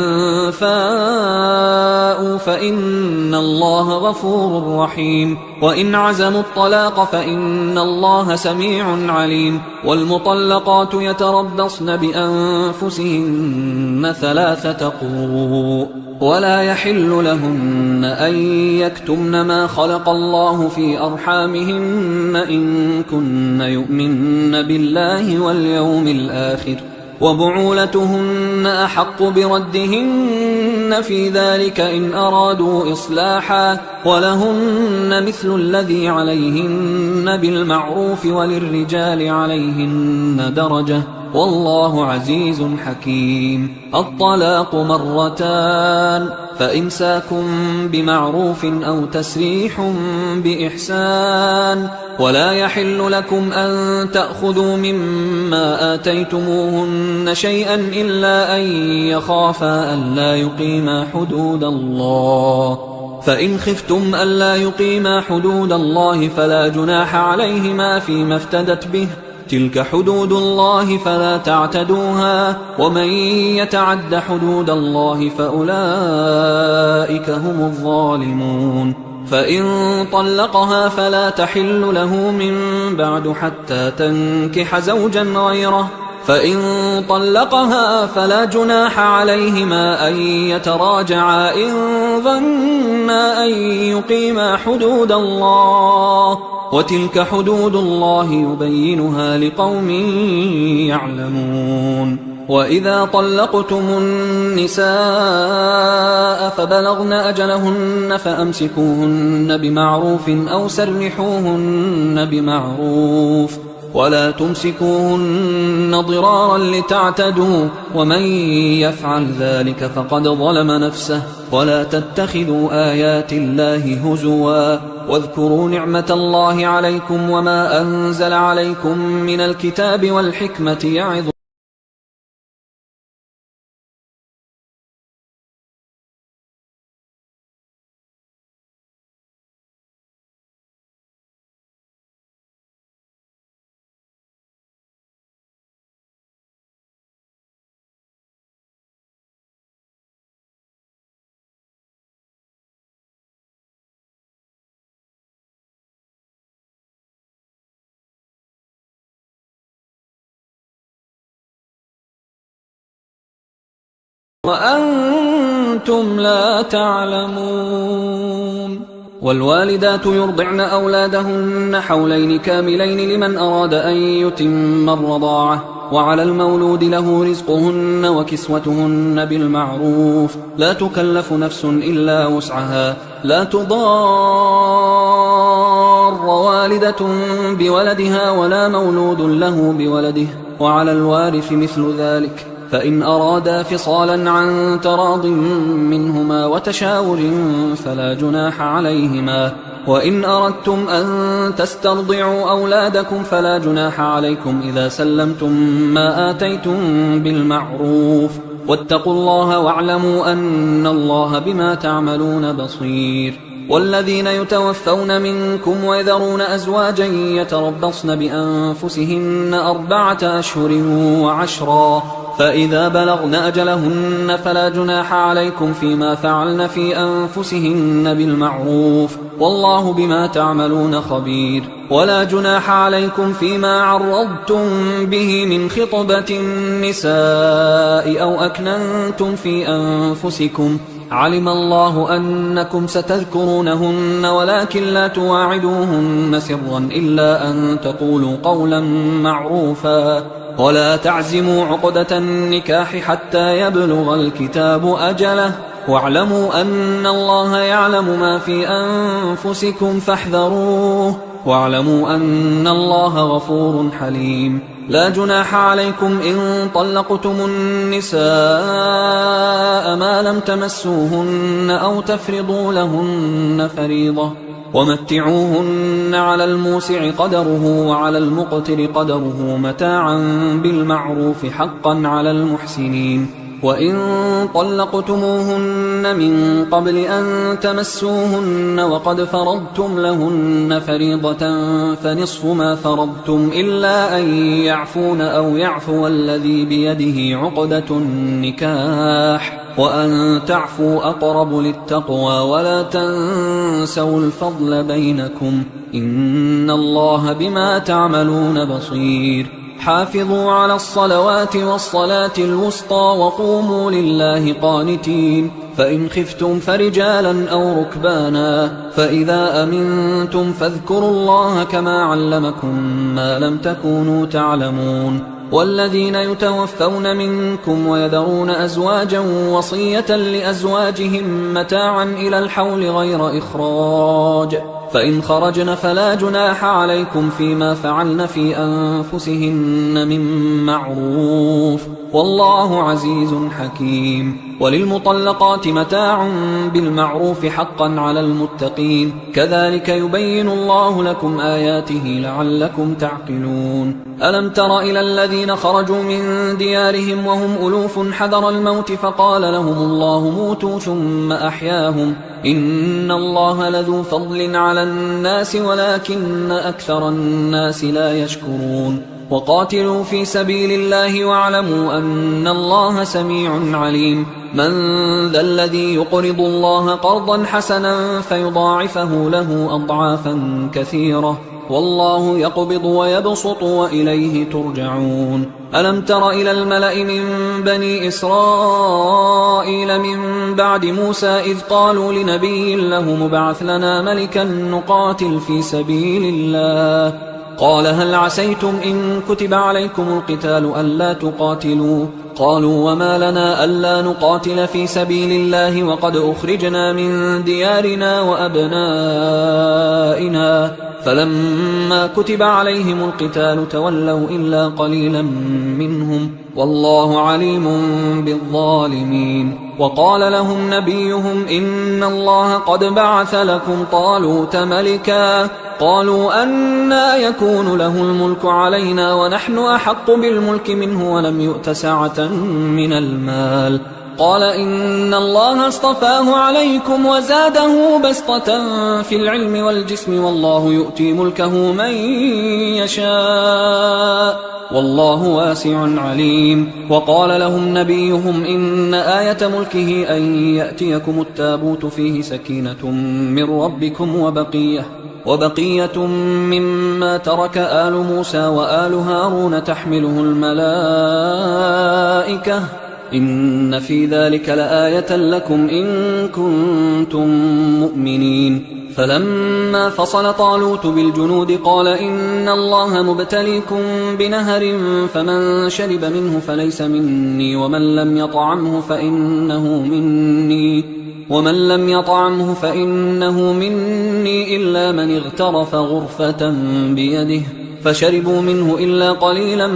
فاءوا فإن الله غفور رحيم وإن عزموا الطلاق فإن الله سميع عليم والمطلقات يتربصن بأنفسهن 3 قروء ولا يحل لهن أن يكتمن ما خلق الله في أرحامهن إن كن يؤمن بالله واليوم الآخر وبعولتهن أحق بردهن في ذلك إن أرادوا إصلاحا ولهن مثل الذي عليهن بالمعروف وللرجال عليهن درجة والله عزيز حكيم الطلاق 2 فإمساك بمعروف أو تسريح بإحسان ولا يحل لكم أن تأخذوا مما آتيتموهن شيئا إلا أن يخافا ألا يقيما حدود الله فإن خفتم ألا يقيما حدود الله فلا جناح عليهما فيما افتدت به، تلك حدود الله فلا تعتدوها، ومن يتعد حدود الله فأولئك هم الظالمون. فإن طلقها فلا تحل له من بعد حتى تنكح زوجا غيره، فإن طلقها فلا جناح عليهما أن يتراجعا إن ظنا أن يقيما حدود الله، وتلك حدود الله يبينها لقوم يعلمون. وإذا طلقتم النساء فبلغن أجلهن فأمسكوهن بمعروف أو سرحوهن بمعروف، ولا تمسكوهن ضرارا لتعتدوا، ومن يفعل ذلك فقد ظلم نفسه. ولا تتخذوا آيات الله هزوا، واذكروا نعمة الله عليكم وما أنزل عليكم من الكتاب والحكمة يعظكم وأنتم لا تعلمون. والوالدات يرضعن أولادهن حولين كاملين لمن أراد أن يتم الرضاعة، وعلى المولود له رزقهن وكسوتهن بالمعروف، لا تكلف نفس إلا وسعها، لا تضار والدة بولدها ولا مولود له بولده، وعلى الوارث مثل ذلك، فإن أرادا فصالا عن تراض منهما وتشاور فلا جناح عليهما. وإن أردتم أن تسترضعوا أولادكم فلا جناح عليكم إذا سلمتم ما آتيتم بالمعروف، واتقوا الله واعلموا أن الله بما تعملون بصير. والذين يتوفون منكم ويذرون أزواجا يتربصن بأنفسهن 4 أشهر وعشرا، فإذا بلغن أجلهن فلا جناح عليكم فيما فعلن في أنفسهن بالمعروف، والله بما تعملون خبير. ولا جناح عليكم فيما عرضتم به من خطبة النساء أو أكننتم في أنفسكم، علم الله أنكم ستذكرونهن ولكن لا تواعدوهن سرا إلا أن تقولوا قولا معروفا، ولا تعزموا عقدة النكاح حتى يبلغ الكتاب أجله، واعلموا أن الله يعلم ما في أنفسكم فاحذروه، واعلموا أن الله غفور حليم. لا جناح عليكم إن طلقتم النساء ما لم تمسوهن أو تفرضوا لهن فريضة، ومتعوهن على الموسع قدره وعلى المقتر قدره متاعا بالمعروف حقا على المحسنين. وإن طلقتموهن من قبل أن تمسوهن وقد فرضتم لهن فريضة فنصف ما فرضتم إلا أن يعفون أو يعفو الذي بيده عقدة النكاح، وأن تعفوا أقرب للتقوى، ولا تنسوا الفضل بينكم، إن الله بما تعملون بصير. حافظوا على الصلوات والصلاة الوسطى وقوموا لله قانتين. فإن خفتم فرجالا أو ركبانا، فإذا أمنتم فاذكروا الله كما علمكم ما لم تكونوا تعلمون. والذين يتوفون منكم ويذرون أزواجا وصية لأزواجهم متاعا إلى الحول غير إخراج، فإن خرجن فلا جناح عليكم فيما فعلن في أنفسهن من معروف، والله عزيز حكيم. وللمطلقات متاع بالمعروف حقا على المتقين، كذلك يبين الله لكم آياته لعلكم تعقلون. ألم تر إلى الذين خرجوا من ديارهم وهم ألوف حذر الموت فقال لهم الله موتوا ثم أحياهم إن الله لذو فضل على الناس ولكن أكثر الناس لا يشكرون وقاتلوا في سبيل الله واعلموا أن الله سميع عليم من ذا الذي يقرض الله قرضا حسنا فيضاعفه له أضعافا كثيرة والله يقبض ويبسط وإليه ترجعون ألم تر إلى الملأ من بني إسرائيل من بعد موسى إذ قالوا لنبي له مبعث لنا ملكا نقاتل في سبيل الله قال هل عسيتم إن كتب عليكم القتال ألا تقاتلوا قالوا وما لنا ألا نقاتل في سبيل الله وقد أخرجنا من ديارنا وأبنائنا فلما كتب عليهم القتال تولوا إلا قليلا منهم والله عليم بالظالمين وقال لهم نبيهم إن الله قد بعث لكم طالوت ملكا قالوا أنى يكون له الملك علينا ونحن أحق بالملك منه ولم يؤت سعة من المال قال إن الله اصطفاه عليكم وزاده بسطة في العلم والجسم والله يؤتي ملكه من يشاء والله واسع عليم وقال لهم نبيهم إن آية ملكه أن يأتيكم التابوت فيه سكينة من ربكم وبقية مما ترك آل موسى وآل هارون تحمله الملائكة إن في ذلك لآية لكم إن كنتم مؤمنين فلما فصل طالوت بالجنود قال إن الله مبتليكم بنهر فمن شرب منه فليس مني ومن لم يطعمه فإنه مني إلا من اغترف غرفة بيده فشربوا منه إلا قليلا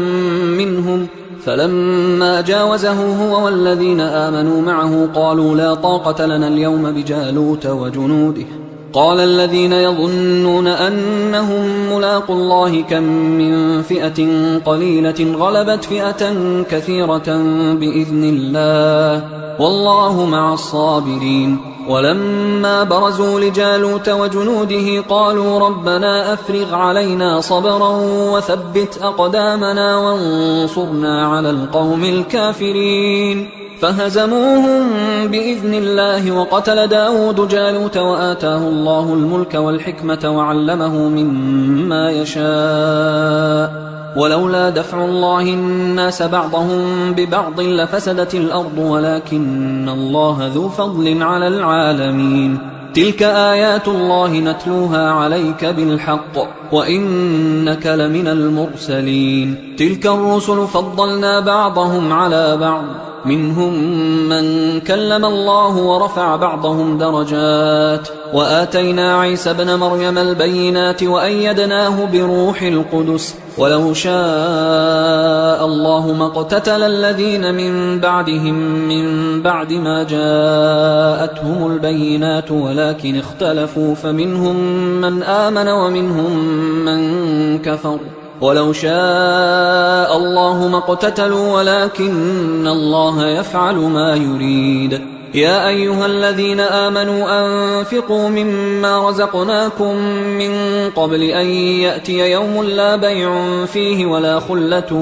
منهم فلما جاوزه هو والذين آمنوا معه قالوا لا طاقة لنا اليوم بجالوت وجنوده قال الذين يظنون أنهم ملاقوا الله كم من فئة قليلة غلبت فئة كثيرة بإذن الله والله مع الصابرين ولما برزوا لجالوت وجنوده قالوا ربنا أفرغ علينا صبرا وثبت أقدامنا وانصرنا على القوم الكافرين فهزموهم بإذن الله وقتل داود جالوت وآتاه الله الملك والحكمة وعلمه مما يشاء ولولا دفع الله الناس بعضهم ببعض لفسدت الأرض ولكن الله ذو فضل على العالمين تلك آيات الله نتلوها عليك بالحق وإنك لمن المرسلين تلك الرسل فضلنا بعضهم على بعض منهم من كلم الله ورفع بعضهم درجات وآتينا عيسى ابن مريم البينات وأيدناه بروح القدس ولو شاء الله ما اقتتل الذين من بعدهم من بعد ما جاءتهم البينات ولكن اختلفوا فمنهم من آمن ومنهم من كفر ولو شاء الله ما اقتتلوا ولكن الله يفعل ما يريد يا أيها الذين آمنوا أنفقوا مما رزقناكم من قبل أن يأتي يوم لا بيع فيه ولا خلة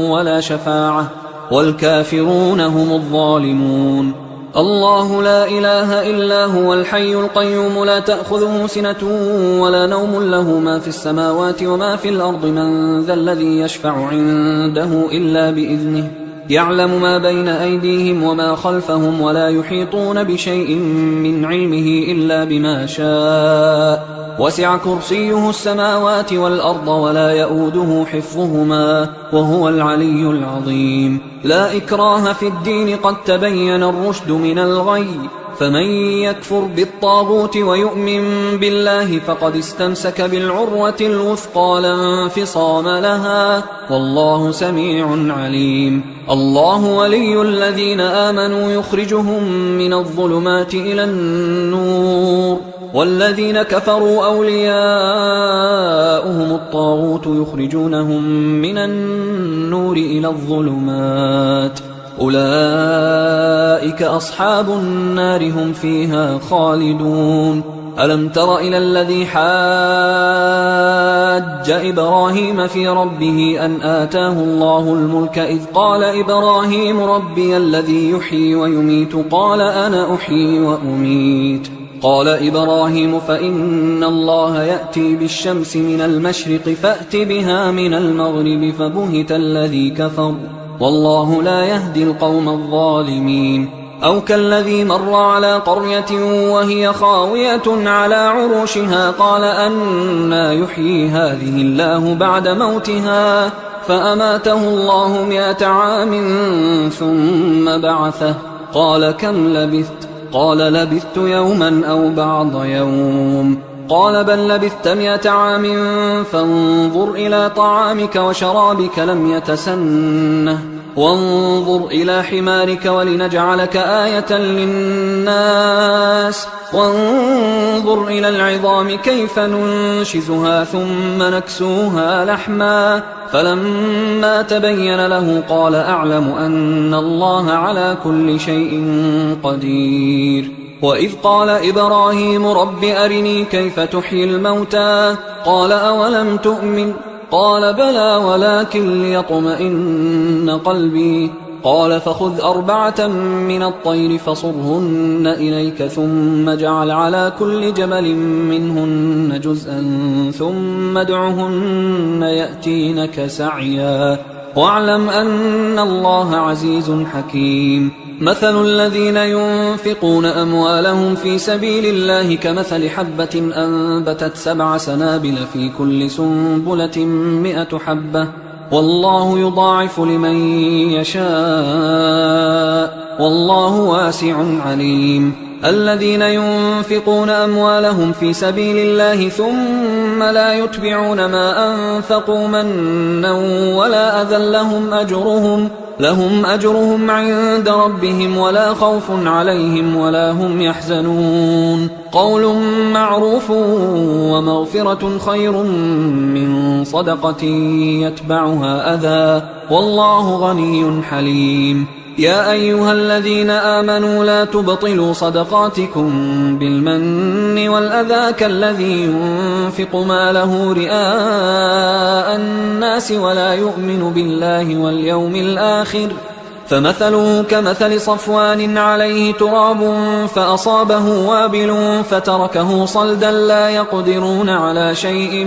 ولا شفاعة والكافرون هم الظالمون الله لا إله إلا هو الحي القيوم لا تأخذه سنة ولا نوم له ما في السماوات وما في الأرض من ذا الذي يشفع عنده إلا بإذنه يعلم ما بين أيديهم وما خلفهم ولا يحيطون بشيء من علمه إلا بما شاء وسع كرسيه السماوات والأرض ولا يؤوده حفظهما وهو العلي العظيم لا إكراه في الدين قد تبين الرشد من الغي فمن يكفر بالطاغوت ويؤمن بالله فقد استمسك بالعروة الوثقى لا انفصام لها والله سميع عليم الله ولي الذين آمنوا يخرجهم من الظلمات إلى النور والذين كفروا أولياؤهم الطاغوت يخرجونهم من النور إلى الظلمات أولئك أصحاب النار هم فيها خالدون. ألم تر إلى الذي حاج إبراهيم في ربه أن آتاه الله الملك إذ قال إبراهيم ربي الذي يحيي ويميت قال أنا أحيي وأميت. قال إبراهيم فإن الله يأتي بالشمس من المشرق فأت بها من المغرب فبهت الذي كفر والله لا يهدي القوم الظالمين. أو كالذي مر على قرية وهي خاوية على عروشها قال أنى يحيي هذه الله بعد موتها فأماته الله 100 عام ثم بعثه قال كم لبثت؟ قال لبثت يوما أو بعض يوم. قال بل لبثت 100 عام فانظر إلى طعامك وشرابك لم يتسنه وانظر إلى حمارك ولنجعلك آية للناس وانظر إلى العظام كيف ننشزها ثم نكسوها لحما فلما تبين له قال أعلم أن الله على كل شيء قدير. وإذ قال إبراهيم رب أرني كيف تحيي الموتى قال أولم تؤمن قال بلى ولكن ليطمئن قلبي قال فخذ 4 من الطير فصرهن إليك ثم اجعل على كل جبل منهن جزءا ثم ادعهن يأتينك سعيا واعلم أن الله عزيز حكيم. مثل الذين ينفقون أموالهم في سبيل الله كمثل حبة أنبتت 7 سنابل في كل سنبلة 100 حبة والله يضاعف لمن يشاء والله واسع عليم. الذين ينفقون أموالهم في سبيل الله ثم لا يتبعون ما أنفقوا منا ولا أذى لهم أجرهم عند ربهم ولا خوف عليهم ولا هم يحزنون. قول معروف ومغفرة خير من صدقة يتبعها أذى والله غني حليم. يا أيها الذين آمنوا لا تبطلوا صدقاتكم بالمن والأذى كالذي ينفق ماله رئاء الناس ولا يؤمن بالله واليوم الآخر فمثله كمثل صفوان عليه تراب فأصابه وابل فتركه صلدا لا يقدرون على شيء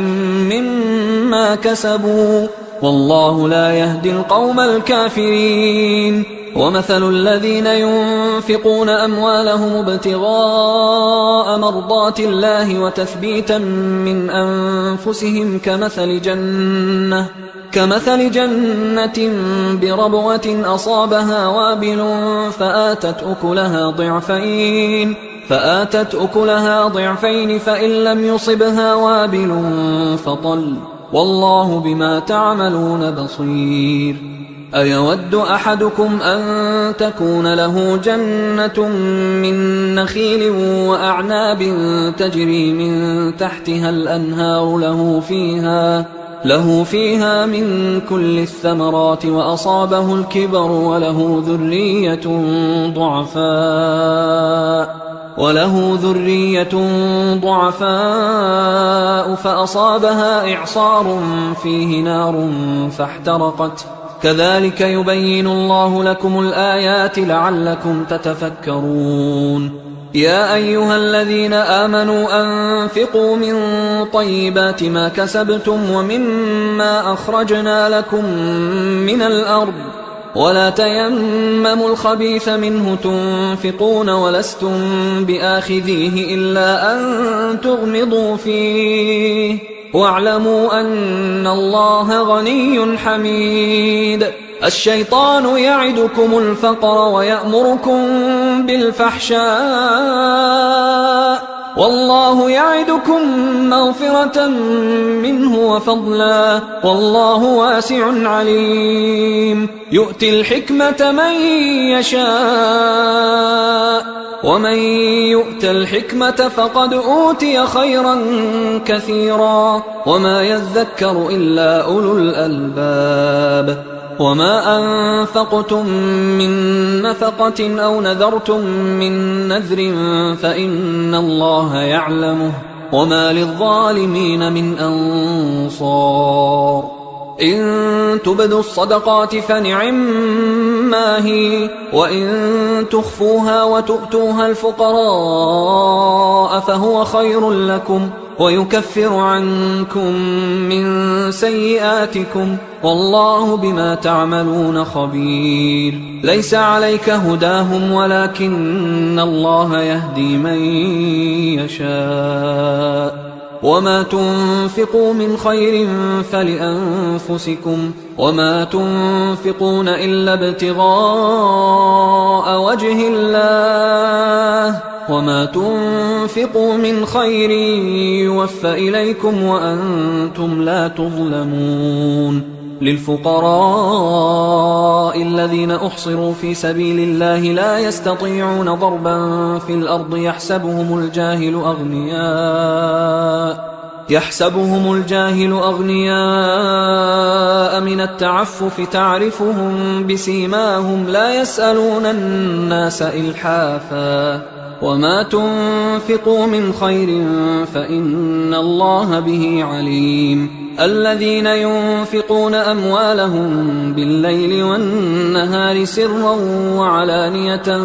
مما كسبوا والله لا يهدي القوم الكافرين. ومثل الذين ينفقون أموالهم ابتغاء مرضات الله وتثبيتا من أنفسهم كمثل جنة بربوة أصابها وابل فآتت أكلها ضعفين فإن لم يصبها وابل فطل والله بما تعملون بصير. أيود أحدكم أن تكون له جنة من نخيل وأعناب تجري من تحتها الأنهار له فيها من كل الثمرات وأصابه الكبر وله ذرية ضعفاء فأصابها إعصار فيه نار فاحترقت كذلك يبين الله لكم الآيات لعلكم تتفكرون. يا أيها الذين آمنوا أنفقوا من طيبات ما كسبتم ومما أخرجنا لكم من الأرض ولا تيمموا الخبيث منه تنفقون ولستم بآخذيه إلا أن تغمضوا فيه واعلموا أن الله غني حميد. الشيطان يعدكم الفقر ويأمركم بالفحشاء والله يعدكم مغفرة منه وفضلا والله واسع عليم. يؤتي الحكمة من يشاء ومن يؤت الحكمة فقد أوتي خيرا كثيرا وما يذكر إلا أولو الألباب. وما أنفقتم من نفقة أو نذرتم من نذر فإن الله يعلمه وما للظالمين من أنصار إن تبدوا الصدقات فنعما هي وإن تخفوها وتؤتوها الفقراء فهو خير لكم ويكفر عنكم من سيئاتكم والله بما تعملون خبير ليس عليك هداهم ولكن الله يهدي من يشاء وما تنفقوا من خير فلأنفسكم وما تنفقون إلا ابتغاء وجه الله وما تنفقوا من خير يوفى إليكم وأنتم لا تظلمون للفقراء الذين أحصروا في سبيل الله لا يستطيعون ضربا في الأرض يحسبهم الجاهل أغنياء من التعفف تعرفهم بسيماهم لا يسألون الناس إلحافا وما تنفقوا من خير فإن الله به عليم الذين ينفقون أموالهم بالليل والنهار سرا وعلانية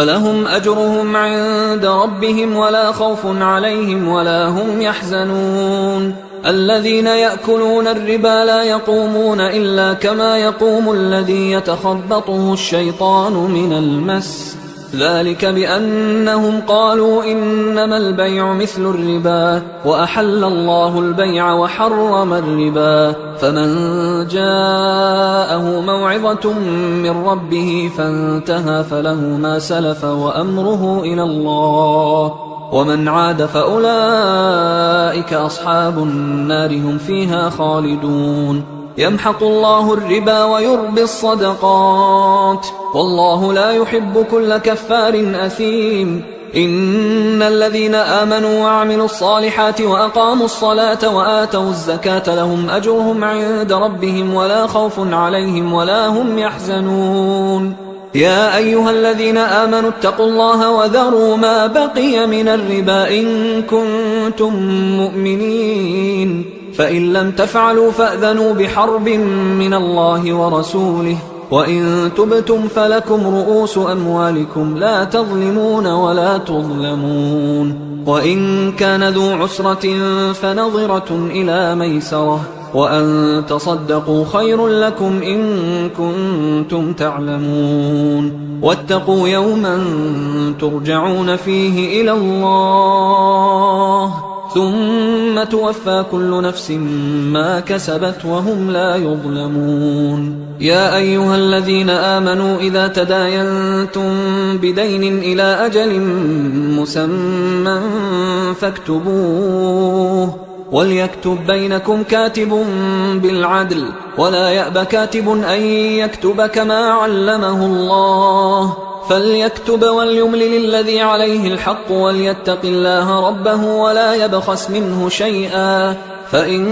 فلهم أجرهم عند ربهم ولا خوف عليهم ولا هم يحزنون الذين يأكلون الربا لا يقومون إلا كما يقوم الذي يتخبطه الشيطان من المس ذلك بأنهم قالوا إنما البيع مثل الربا وأحل الله البيع وحرم الربا فمن جاءه موعظة من ربه فانتهى فله ما سلف وأمره إلى الله ومن عاد فأولئك أصحاب النار هم فيها خالدون يمحق الله الربا ويربي الصدقات والله لا يحب كل كفار أثيم إن الذين آمنوا وعملوا الصالحات وأقاموا الصلاة وآتوا الزكاة لهم أجرهم عند ربهم ولا خوف عليهم ولا هم يحزنون يا أيها الذين آمنوا اتقوا الله وذروا ما بقي من الربا إن كنتم مؤمنين فإن لم تفعلوا فأذنوا بحرب من الله ورسوله وإن تبتم فلكم رؤوس أموالكم لا تظلمون ولا تظلمون وإن كان ذو عسرة فنظرة إلى ميسرة وأن تصدقوا خير لكم إن كنتم تعلمون واتقوا يوما ترجعون فيه إلى الله ثم توفى كل نفس ما كسبت وهم لا يظلمون يا أيها الذين آمنوا إذا تداينتم بدين إلى أجل مسمى فاكتبوه وليكتب بينكم كاتب بالعدل ولا يأب كاتب أن يكتب كما علمه الله فليكتب وليملل الذي عليه الحق وليتق الله ربه ولا يبخس منه شيئا فإن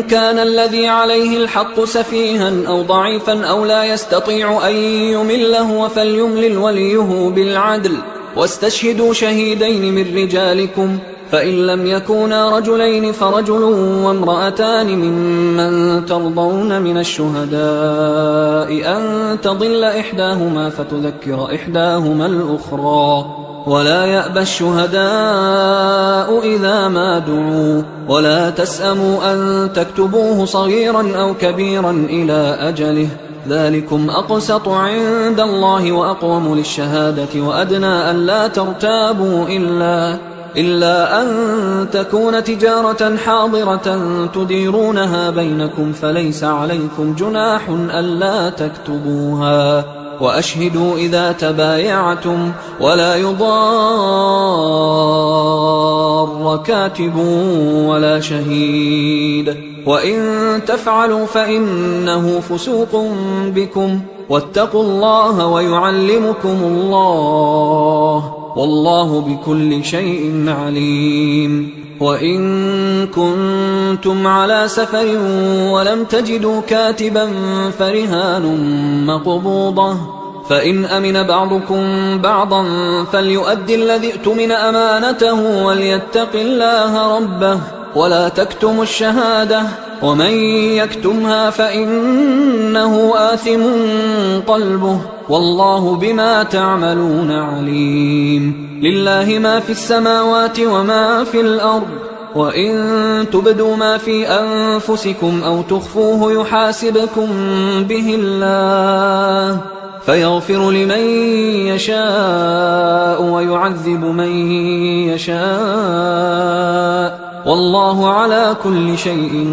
كان الذي عليه الحق سفيها أو ضعيفا أو لا يستطيع أن يمله فليملل وليه بالعدل واستشهدوا شهيدين من رجالكم فإن لم يكونا رجلين فرجل وامرأتان ممن ترضون من الشهداء أن تضل إحداهما فتذكر إحداهما الأخرى ولا يأبى الشهداء إذا ما دعوا ولا تسأموا أن تكتبوه صغيرا أو كبيرا إلى أجله ذلكم أقسط عند الله وأقوم للشهادة وأدنى أن لا ترتابوا إلا أن تكون تجارة حاضرة تديرونها بينكم فليس عليكم جناح ألا تكتبوها وأشهدوا إذا تبايعتم ولا يضار كاتب ولا شهيد وإن تفعلوا فإنه فسوق بكم واتقوا الله ويعلمكم الله والله بكل شيء عليم وإن كنتم على سفر ولم تجدوا كاتبا فرهان مقبوضة، فإن أمن بعضكم بعضا فليؤدي الذي اؤتمن أمانته وليتق الله ربه ولا تكتموا الشهادة، ومن يكتمها فإنه آثم قلبه والله بما تعملون عليم. لله ما في السماوات وما في الأرض، وإن تبدوا ما في أنفسكم أو تخفوه يحاسبكم به الله فيغفر لمن يشاء ويعذب من يشاء والله على كل شيء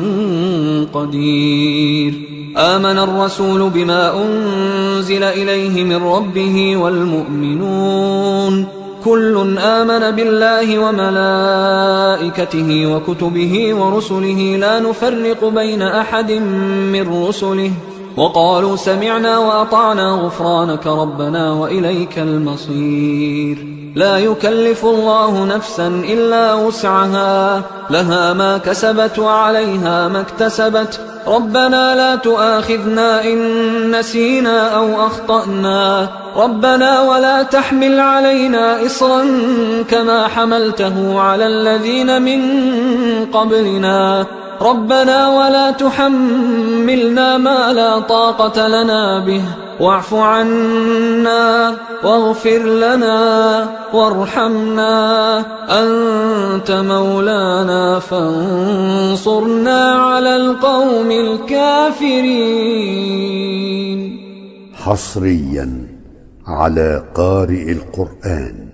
قدير. آمن الرسول بما أنزل إليه من ربه والمؤمنون كل آمن بالله وملائكته وكتبه ورسله لا نفرق بين أحد من رسله وقالوا سمعنا وأطعنا غفرانك ربنا وإليك المصير. لا يكلف الله نفسا إلا وسعها، لها ما كسبت وعليها ما اكتسبت، ربنا لا تؤاخذنا إن نسينا أو أخطأنا، ربنا ولا تحمل علينا إصرا كما حملته على الذين من قبلنا، ربنا ولا تحملنا ما لا طاقة لنا به، واعف عنا واغفر لنا وارحمنا أنت مولانا فانصرنا على القوم الكافرين. حصريا على قارئ القرآن.